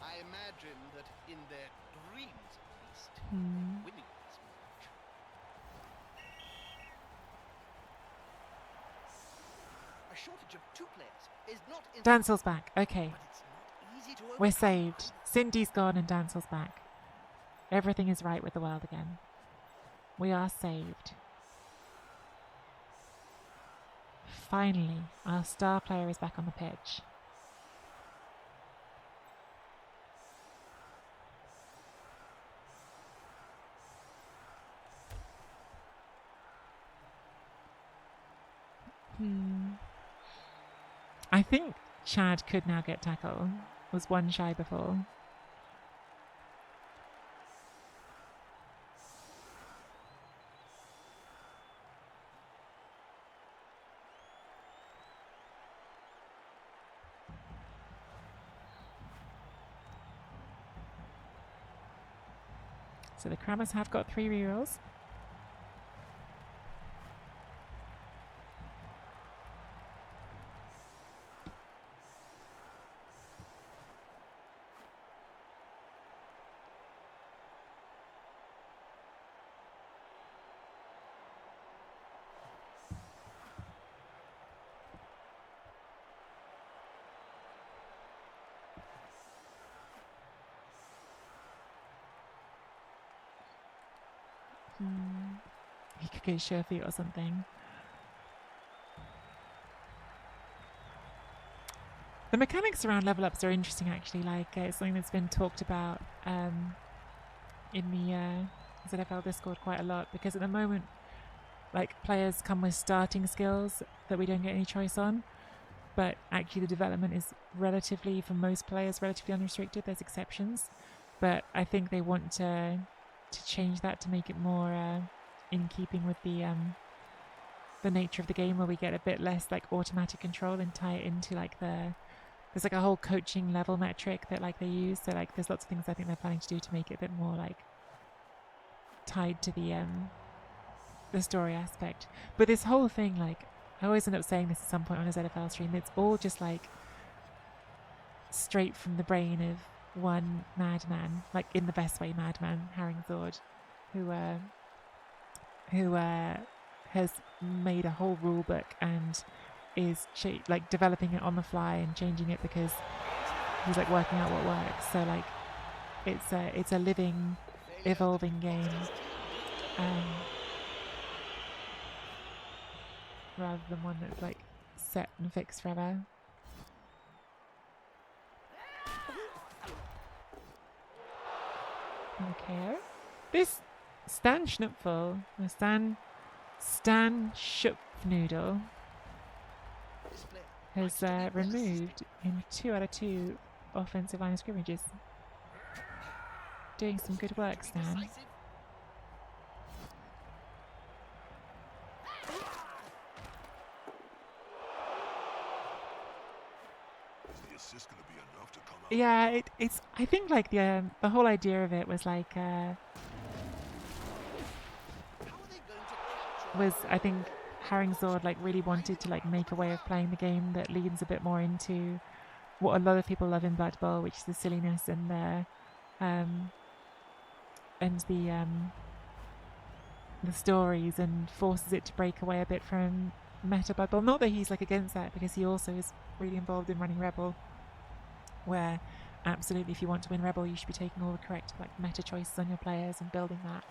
I imagine that in their dreams, at least, winning this match. A shortage of 2 players is not Dancel's back. Okay. but it's not easy to We're overcome. saved. Cindy's gone and Dancel's back. Everything is right with the world again. We are saved. Finally, our star player is back on the pitch. I think Chad could now get tackle. Was 1 shy before. So the Crammers have got 3 rerolls. He could get sure feet or something. The mechanics around level ups are interesting, actually. Like it's something that's been talked about in the ZFL Discord quite a lot, because at the moment, like, players come with starting skills that we don't get any choice on, but actually the development is relatively, for most players, relatively unrestricted. There's exceptions, but I think they want to change that to make it more in keeping with the nature of the game, where we get a bit less like automatic control and tie it into like the there's like a whole coaching level metric that like they use. So like there's lots of things I think they're planning to do to make it a bit more like tied to the story aspect. But this whole thing, like I always end up saying this at some point on a ZFL stream, it's all just like straight from the brain of one madman, like in the best way madman, Haringzord, who has made a whole rule book and is like developing it on the fly and changing it because he's like working out what works. So like it's a living, evolving game, rather than one that's like set and fixed forever. Okay. This Stan Schnupfel, or Stan Schupfnoodle, has removed in 2 out of 2 offensive line of scrimmages. Doing some good work, Stan. Yeah, it's. I think like the whole idea of it was like I think Haringzord like really wanted to like make a way of playing the game that leans a bit more into what a lot of people love in Blood Bowl, which is the silliness and the stories, and forces it to break away a bit from meta Blood Bowl. Not that he's like against that, because he also is really involved in running Rebel, where absolutely if you want to win Rebel you should be taking all the correct like meta choices on your players and building that.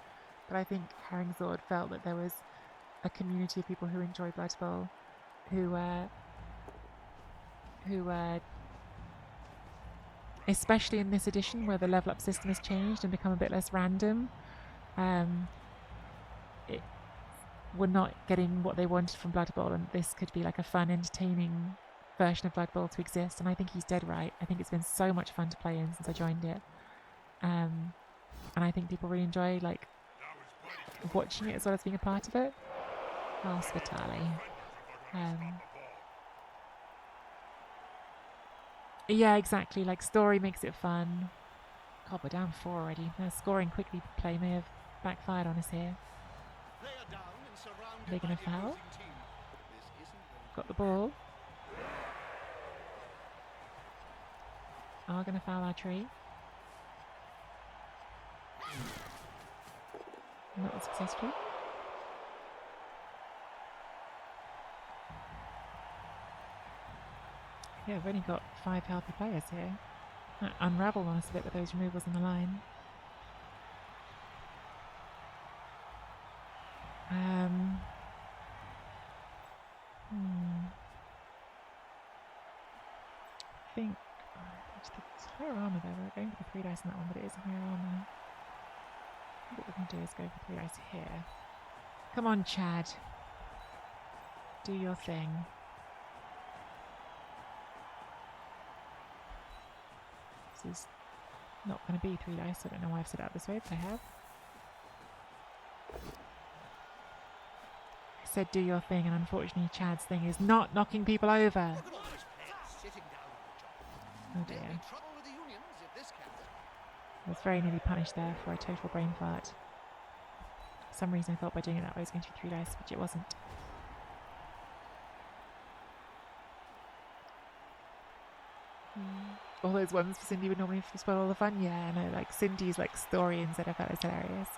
But I think Haringzord felt that there was a community of people who enjoy Blood Bowl who especially in this edition where the level up system has changed and become a bit less random, were not getting what they wanted from Blood Bowl, and this could be like a fun, entertaining version of Blood Bowl to exist. And I think he's dead right. I think it's been so much fun to play in since I joined it, and I think people really enjoy like watching it as well as being a part of it. Hospitally. Yeah, exactly. Like story makes it fun. God, we're down 4 already. Scoring quickly play may have backfired on us here. They're going to foul. Got the ball. Are going to foul our tree. Not successfully. Yeah, we've only got 5 healthy players here. That unravelled on us a bit with those removals on the line. I think it's higher armour though. We're going for the 3 dice on that one, but it is higher armour. I think what we can do is go for 3 dice here. Come on, Chad. Do your thing. This is not going to be 3 dice. I don't know why I've set it up this way, but I have. I said do your thing, and unfortunately Chad's thing is not knocking people over. Oh dear. I was very nearly punished there for a total brain fart. For some reason I thought by doing it that way it was going to be 3 dice, which it wasn't. All those ones for Cindy would normally spoil all the fun. Yeah, I know, like Cindy's like story in ZFL is hilarious.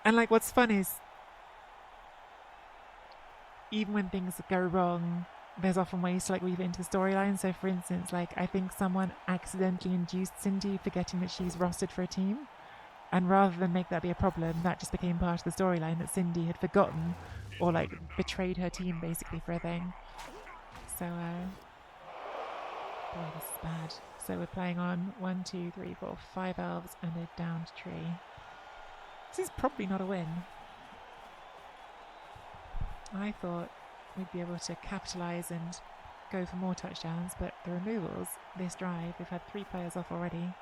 And like what's fun is even when things go wrong, there's often ways to like weave it into the storyline. So for instance, like I think someone accidentally induced Cindy forgetting that she's rostered for a team, and rather than make that be a problem, that just became part of the storyline that Cindy had forgotten or like betrayed her team basically for a thing. So boy, this is bad. So we're playing on 1, 2, 3, 4, 5 elves and a downed tree. This is probably not a win. I thought we'd be able to capitalise and go for more touchdowns, but the removals this drive, we've had 3 players off already,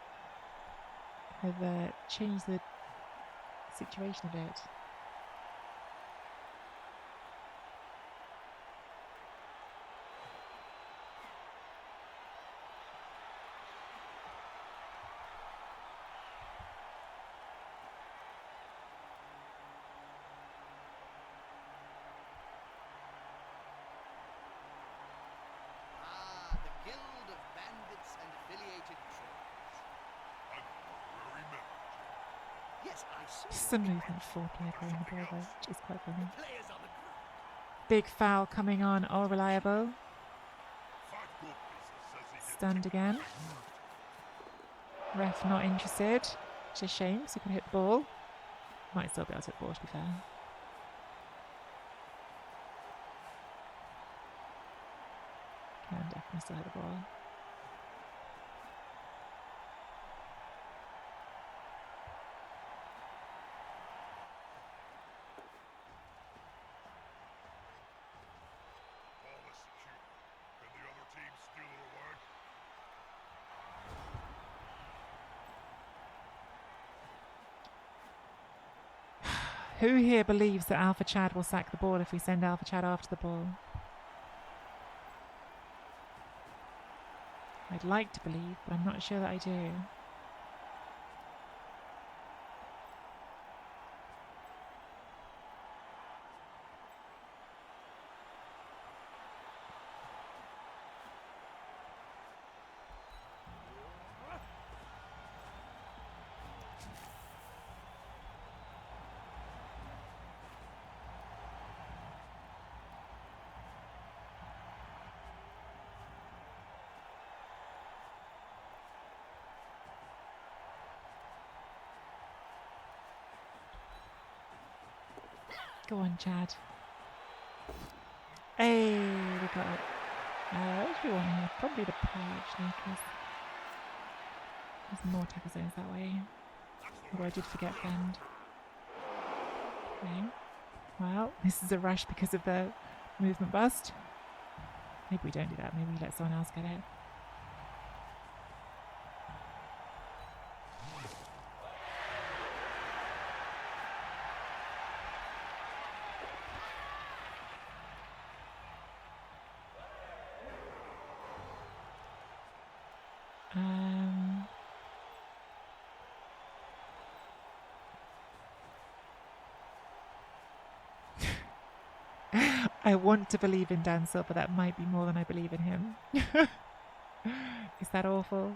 have changed the situation a bit. Yes, I see. Some movement 4-player carrying the ball, though, which is quite funny. The players on the ground. Big foul coming on, all reliable. Stunned again. Ref not interested, which is a shame because he could hit the ball. Might still be able to hit the ball, to be fair. Can definitely still hit the ball. Who here believes that Alpha Chad will sack the ball if we send Alpha Chad after the ball? I'd like to believe, but I'm not sure that I do. Go on, Chad. Hey, we got it. Which we want here? Probably the pair, actually, because there's more tackle zones that way. Although I did forget bend. Okay. Well, this is a rush because of the movement bust. Maybe we don't do that. Maybe we let someone else get it. I want to believe in Dancel, but that might be more than I believe in him. Is that awful?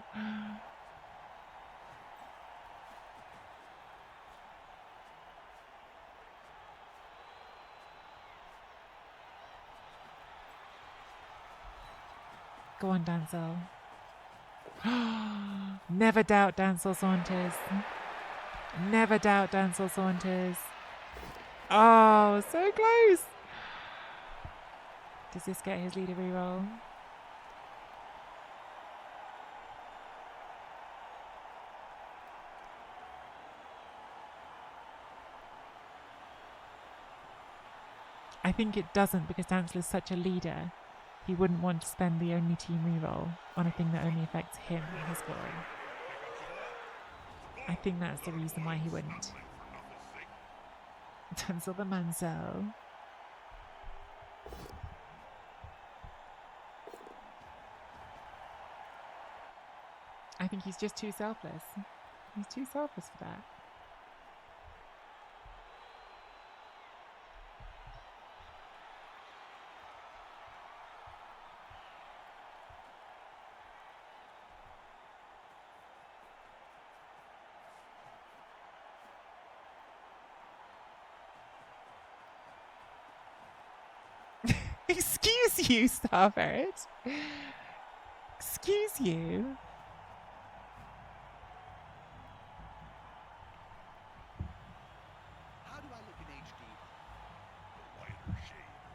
Go on, Dancel. Never doubt Dancel Saunders. Never doubt Dancel Saunders. Oh, so close. Does this get his leader reroll? I think it doesn't because Dancel is such a leader. He wouldn't want to spend the only team reroll on a thing that only affects him and his glory. I think that's the reason why he wouldn't. Dancel the Mansell. I think he's just too selfless. He's too selfless for that. Excuse you, Starbird. Excuse you. How do I look in HD? A lighter shade of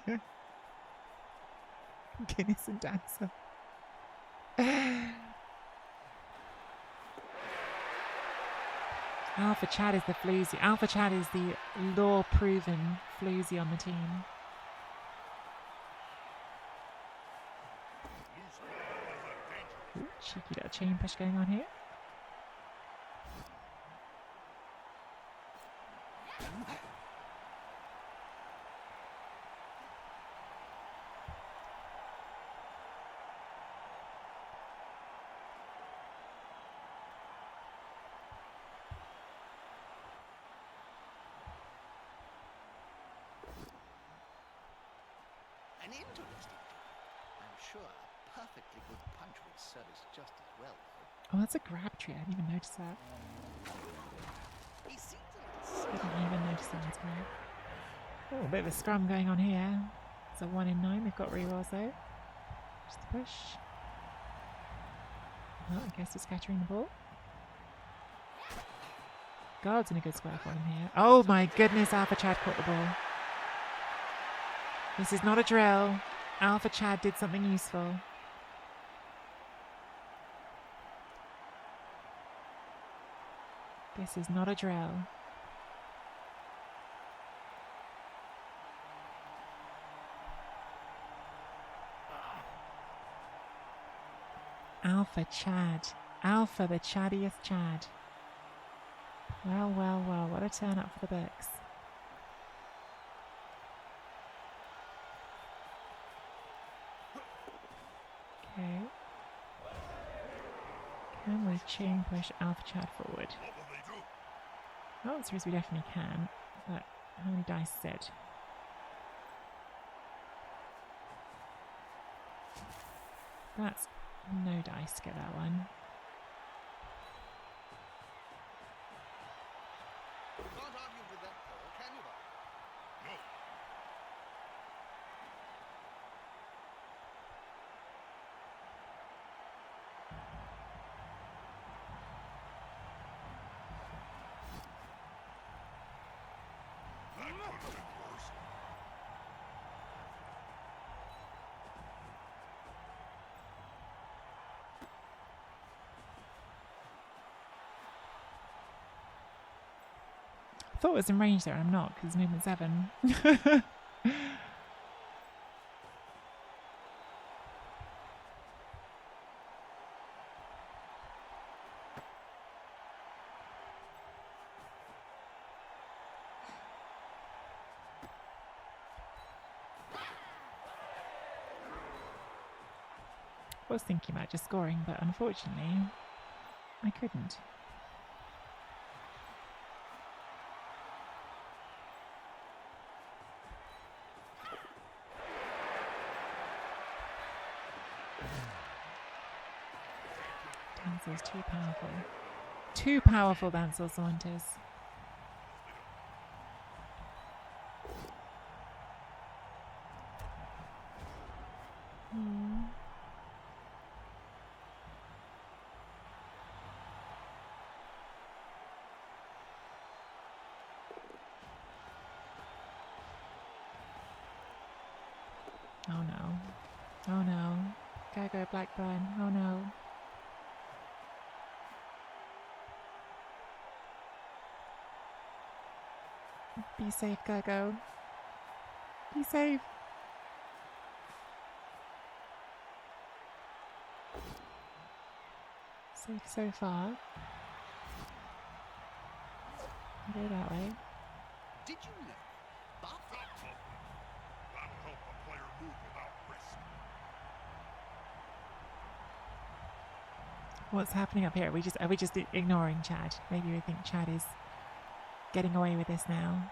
pale. Guinness and Dancer. Alpha Chad is the floozy. Alpha Chad is the law-proven floozy on the team. Ooh, cheeky little chain push going on here. An interesting job. I'm sure a perfectly good punch would service just as well, though. Oh, that's a grab tree. I didn't even notice that. He seems a little Didn't even notice that was grab. Oh, a bit of a scrum going on here. It's a 1 in 9. They've got rerolls though. Just a push. Well, I guess we're scattering the ball. Guard's in a good square for him here. Oh my goodness, Alpha Chad caught the ball. This is not a drill. Alpha Chad did something useful. This is not a drill. Alpha Chad. Alpha, the chattiest Chad. Well, well, well, what a turn up for the books. Okay. Can we chain push Alpha Chad forward? The answer is we definitely can, but how many dice is it? That's no dice to get that one. Can't argue with that, Paul, can you, Bob? No. I thought it was in range there, and I'm not, because movement 7. I was thinking about just scoring, but unfortunately, I couldn't. Dancel's too powerful. Too powerful, Dancel Saunders. Oh no. Oh no. Gotta go Blackburn. Oh no. Be safe, Gergo. Be safe. Safe so far. Go that way. Did you know? Bob? That'll help the player move without risk. What's happening up here? Are we just ignoring Chad? Maybe we think Chad is getting away with this now.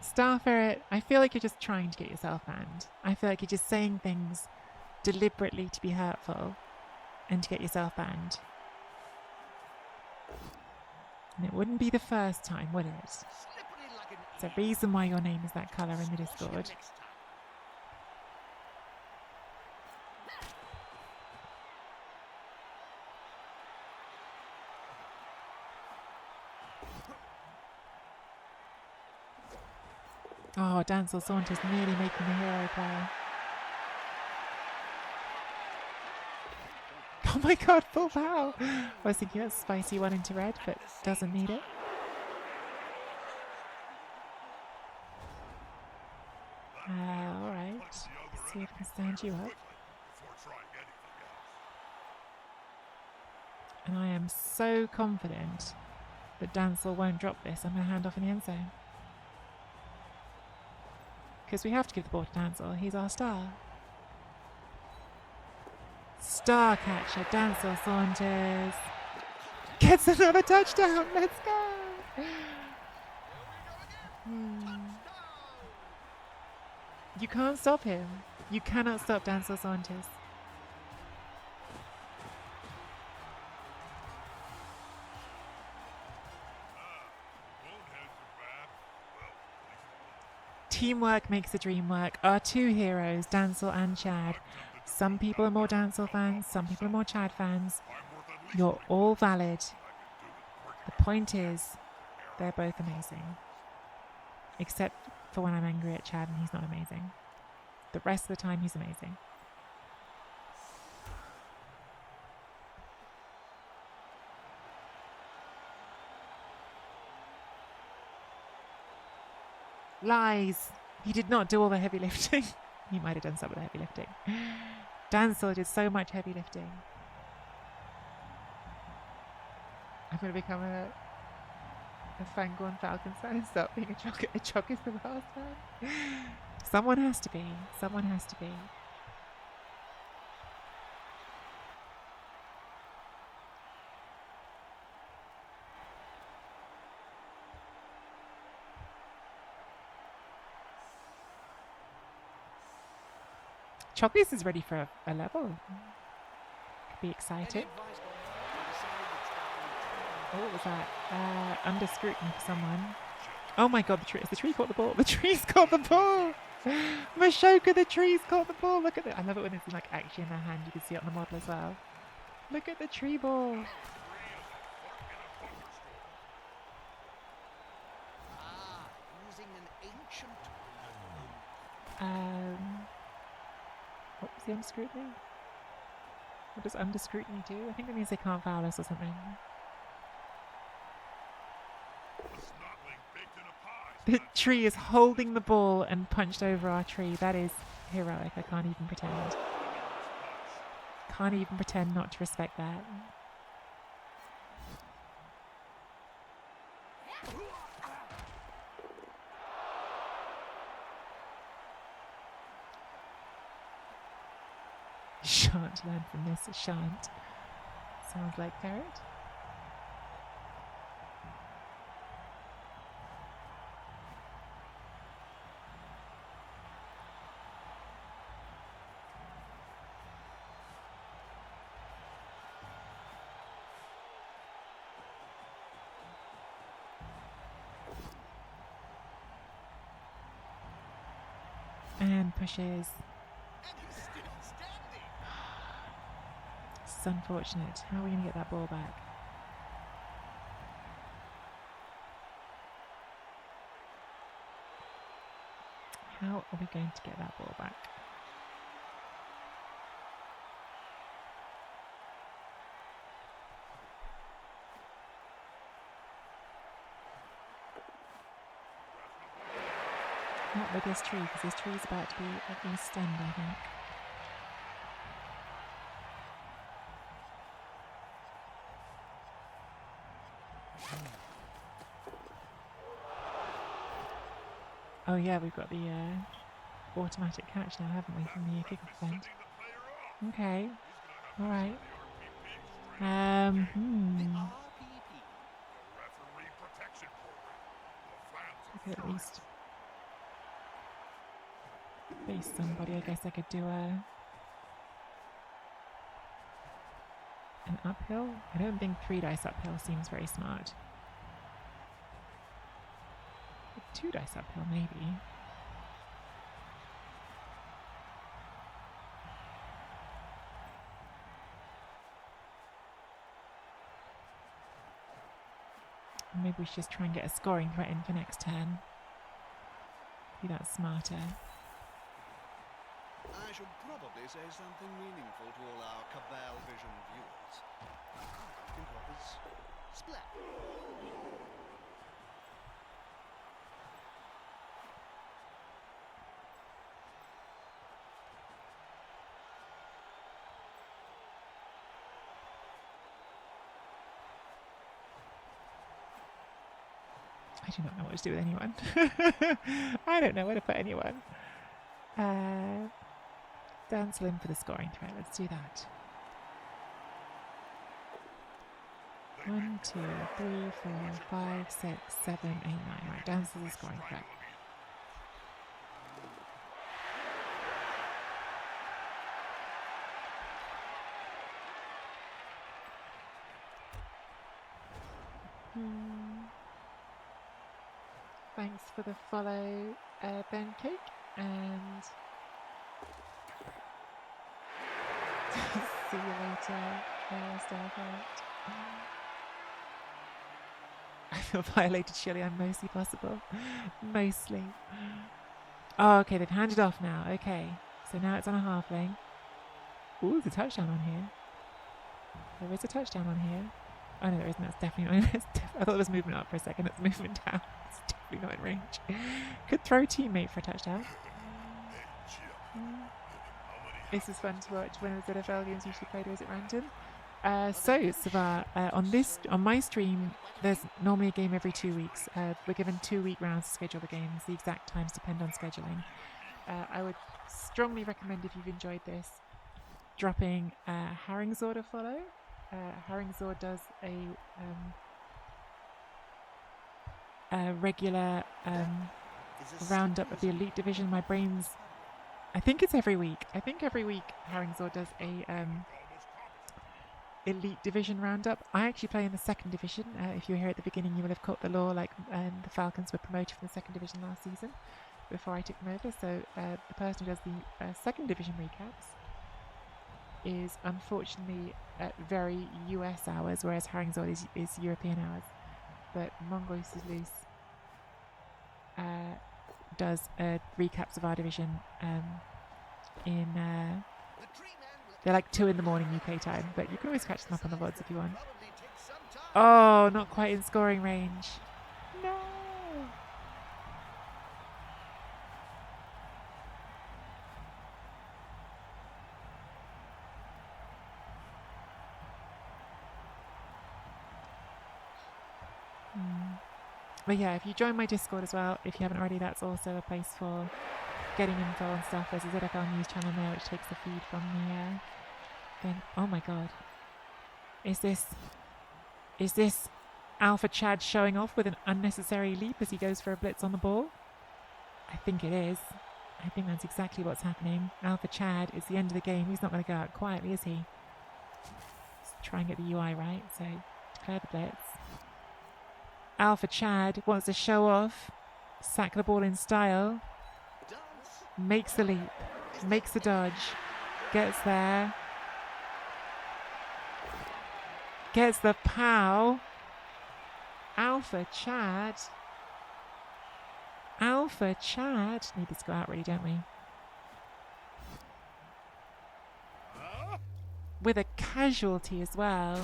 Star Ferret, I feel like you're just trying to get yourself banned. I feel like you're just saying things deliberately to be hurtful and to get yourself banned. And it wouldn't be the first time, would it? There's a reason why your name is that colour in the Discord. Oh, Dancel Saunders nearly making the hero play. Oh my god, full power! I was thinking that's spicy one into red, but doesn't need it. Alright, see if I can stand you up. And I am so confident that Dancel won't drop this. I'm going to hand off in the end zone. Because we have to give the ball to Dancel. He's our star. Star catcher, Dancel Saunders. Gets another touchdown. Let's go. You can't stop him. You cannot stop Dancel Saunders. Teamwork makes the dream work. Our two heroes, Dancel and Chad. Some people are more Dancel fans, some people are more Chad fans. You're all valid. The point is, they're both amazing. Except for when I'm angry at Chad and he's not amazing. The rest of the time, he's amazing. Lies! He did not do all the heavy lifting. He might have done some of the heavy lifting. Dancel did so much heavy lifting. I'm going to become a Fangorn Falcons fan and start being a Chock is the World fan. Someone has to be. Someone has to be. Chockies is ready for a level. Could be excited. Oh, what was that? Under scrutiny for someone. Oh my god, the tree caught the ball. The tree's caught the ball! Mashoka, the tree's caught the ball! Look at it. I love it when it's like actually in their hand. You can see it on the model as well. Look at the tree ball. Using an ancient. What was the under scrutiny? What does under scrutiny do? I think it means they can't foul us or something. The tree is holding the ball and punched over our tree. That is heroic. I can't even pretend. Can't even pretend not to respect that. Shan't learn from this. Shan't. Sounds like ferret. And pushes. It's unfortunate. How are we going to get that ball back? How are we going to get that ball back? Not with this tree, because this tree is about to be at East End, I think. Oh yeah, we've got the automatic catch now, haven't we, from the kickoff event? Okay. Alright. I could at least face somebody. I guess I could do an uphill. I don't think 3 dice uphill seems very smart. 2 dice uphill, maybe. Maybe we should just try and get a scoring threat in for next turn. Maybe that's smarter. I should probably say something meaningful to all our Cabal Vision viewers. Think of as splat. I do not know what to do with anyone. I don't know where to put anyone. Dan Slim for the scoring threat. Let's do that. 1, 2, 3, 4, 5, 6, 7, 8, 9. Right, Dan to the scoring threat. Thanks for the follow, Ben Cake, and see you later, Starlight. I feel violated, surely. I'm mostly possible. Mostly. Oh, okay, they've handed off now. Okay, so now it's on a halfling. Ooh, there's a touchdown on here. There is a touchdown on here. Oh no, there isn't. That's definitely not. I thought it was movement up for a second. It's movement down. It's definitely not in range. Could throw a teammate for a touchdown. This is fun to watch. When the ZFL games usually played, or is it random? So, Savar, on my stream, there's normally a game every 2 weeks. We're given 2-week rounds to schedule the games. The exact times depend on scheduling. I would strongly recommend, if you've enjoyed this, dropping Haringzord a follow. Haringzord does a regular roundup of the Elite Division. My brain's... I think it's every week. I think every week Haringzord does a Elite Division roundup. I actually play in the 2nd Division. If you were here at the beginning, you will have caught the lore. Like the Falcons were promoted from the 2nd Division last season before I took them over. So the person who does the 2nd Division recaps is unfortunately at very US hours, whereas Haringzord is European hours. But Mongoose is Loose does recaps of our division in they're like 2 in the morning UK time, but you can always catch them up on the VODs if you want. Oh, not quite in scoring range. No. But yeah, if you join my Discord as well, if you haven't already, that's also a place for getting info and stuff. There's a ZFL news channel there which takes the feed from the thing. Oh my god. Is this Alpha Chad showing off with an unnecessary leap as he goes for a blitz on the ball? I think it is. I think that's exactly what's happening. Alpha Chad, it's the end of the game. He's not going to go out quietly, is he? Let's try and get the UI right. So, declare the blitz. Alpha Chad wants to show off, sack the ball in style, makes the leap, makes the dodge, gets there, gets the pow. Alpha Chad need this to go out really, don't we? With a casualty as well.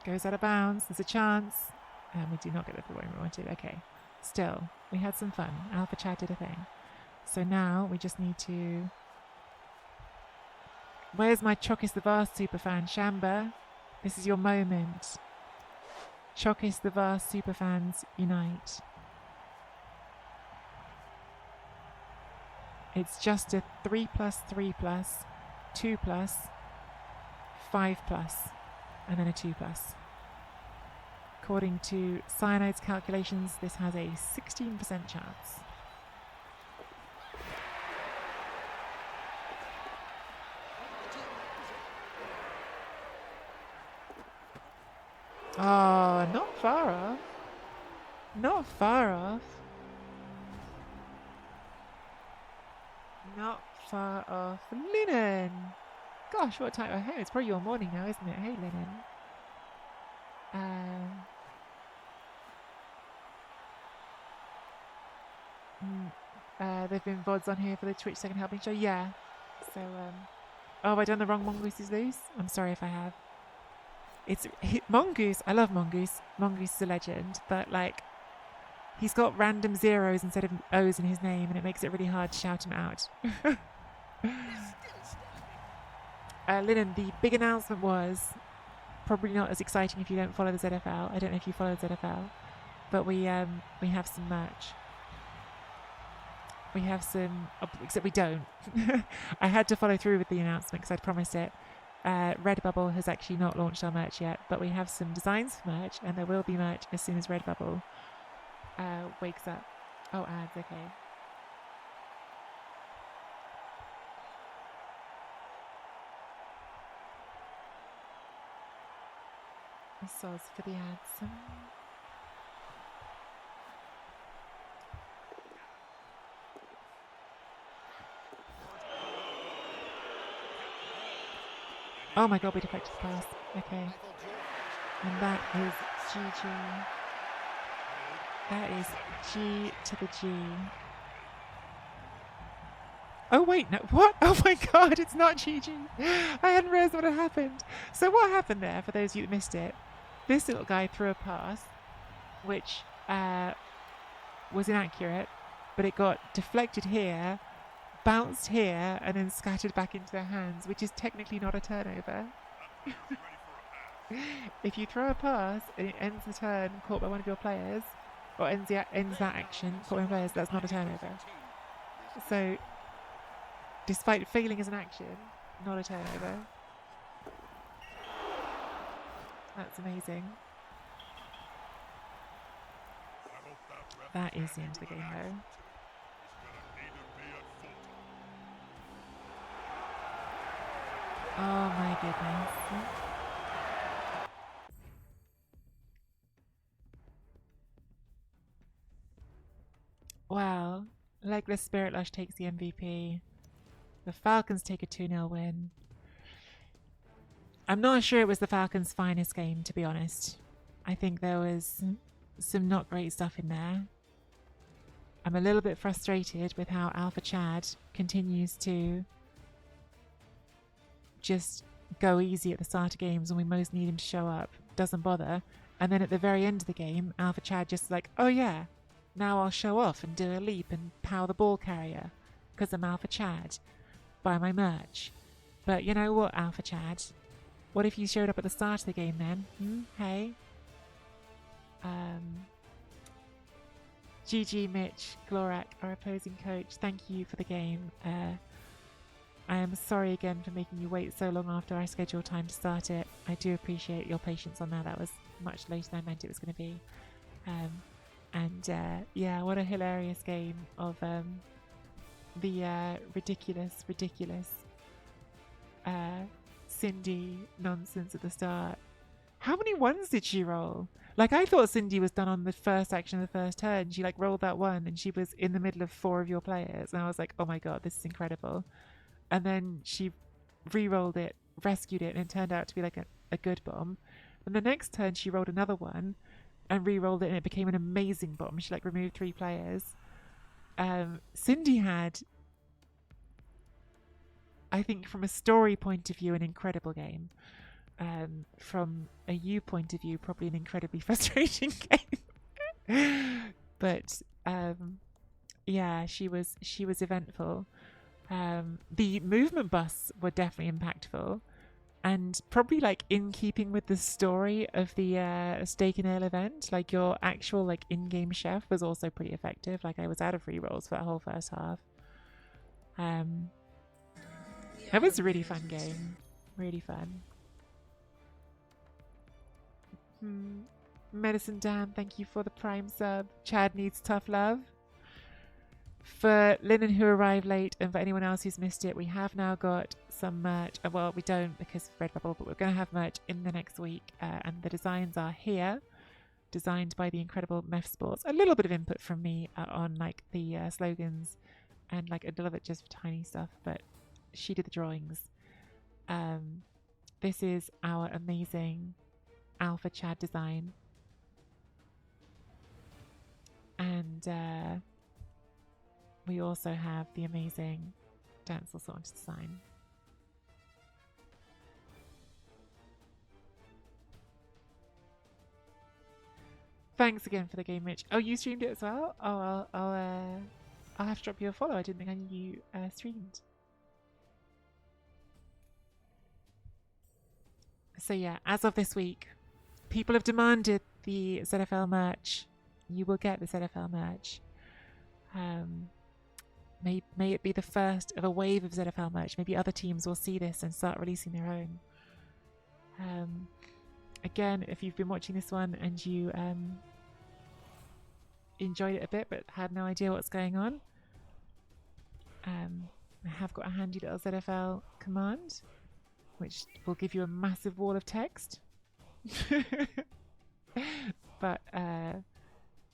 Goes out of bounds. There's a chance. And we do not get the full we wanted. Okay. Still, we had some fun. Alpha Chat did a thing. So now we just need to... Where's my Chokis the Vast superfan? Shamba, this is your moment. Chokis the Vast superfans unite. It's just a 3+, 3+, 2+, 5+. And then a 2+. According to Cyanide's calculations, this has a 16% chance. Oh, not far off. Not far off. Not far off. Linen! Gosh, what time? Oh, hey, it's probably your morning now, isn't it? Hey, Linen. There've been VODs on here for the Twitch Second Helping Show. Yeah. So, oh, have I done the wrong Mongoose is Loose? I'm sorry if I have. It's Mongoose. I love Mongoose. Mongoose is a legend, but like, he's got random zeros instead of O's in his name, and it makes it really hard to shout him out. Linen, the big announcement was probably not as exciting if you don't follow the ZFL. I don't know if you follow the ZFL, but we have some merch. We have some, except we don't. I had to follow through with the announcement because I'd promised it. Redbubble has actually not launched our merch yet, but we have some designs for merch, and there will be merch as soon as Redbubble wakes up. Oh, ads, okay. Soz for the ads. Oh my god, we deflected the pass. Okay. And that is GG. That is G to the G. Oh wait, no, what? Oh my god, it's not GG. I hadn't realised what had happened. So what happened there, for those of you that missed it, this little guy threw a pass, which was inaccurate, but it got deflected here, bounced here, and then scattered back into their hands, which is technically not a turnover. If you throw a pass and it ends the turn caught by one of your players, or ends that action caught by one of your players, that's not a turnover. So, despite failing as an action, not a turnover. That's amazing. That is the end of the game though. Oh my goodness. Well, Legless Spirit Lush takes the MVP. The Falcons take a 2-0 win. I'm not sure it was the Falcons' finest game, to be honest. I think there was some not great stuff in there. I'm a little bit frustrated with how Alpha Chad continues to just go easy at the start of games when we most need him to show up. Doesn't bother. And then at the very end of the game, Alpha Chad just like, oh yeah, now I'll show off and do a leap and power the ball carrier because I'm Alpha Chad. Buy my merch. But you know what, Alpha Chad? What if you showed up at the start of the game then? Hey? GG Mitch, Glorak, our opposing coach, thank you for the game. I am sorry again for making you wait so long after our scheduled time to start it. I do appreciate your patience on that. That was much later than I meant it was going to be. Yeah, what a hilarious game of the ridiculous Cindy nonsense at the start. How many ones did she roll? Like, I thought Cindy was done on the first action of the first turn. She like rolled that one and she was in the middle of 4 of your players. And I was like, oh my god, this is incredible. And then she re-rolled it, rescued it, and it turned out to be like a good bomb. And the next turn she rolled another one and re-rolled it and it became an amazing bomb. She like removed 3 players. Cindy had, I think from a story point of view, an incredible game. From a you point of view, probably an incredibly frustrating game. But yeah, she was eventful. The movement busts were definitely impactful, and probably like in keeping with the story of the Steak and Ale event. Like your actual like in-game chef was also pretty effective. Like I was out of re-rolls for that whole first half. That was a really fun game. Really fun. Medicine Dan, thank you for the Prime sub. Chad needs tough love. For Linen who arrived late and for anyone else who's missed it, we have now got some merch. Well, we don't because of Redbubble, but we're going to have merch in the next week. And the designs are here, designed by the incredible Mef Sports. A little bit of input from me on like the slogans and like a little bit just for tiny stuff, but she did the drawings. This is our amazing Alpha Chad design. And we also have the amazing Dance also wanted to sign. Thanks again for the game, Mitch. Oh, you streamed it as well? Oh, I'll have to drop you a follow. I didn't think I knew you streamed. So yeah, as of this week, people have demanded the ZFL merch. You will get the ZFL merch. May it be the first of a wave of ZFL merch. Maybe other teams will see this and start releasing their own. Again, if you've been watching this one and you enjoyed it a bit but had no idea what's going on, I have got a handy little ZFL command which will give you a massive wall of text. But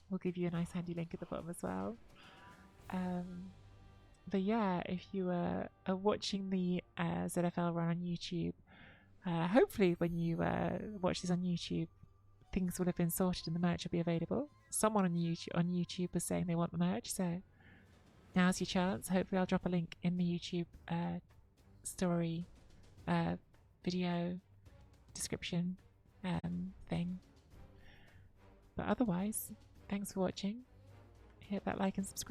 we'll give you a nice handy link at the bottom as well. But yeah, if you are watching the ZFL run on YouTube, hopefully when you watch this on YouTube, things will have been sorted and the merch will be available. Someone on YouTube was saying they want the merch, so now's your chance. Hopefully I'll drop a link in the YouTube story video description thing. But otherwise, thanks for watching. Hit that like and subscribe.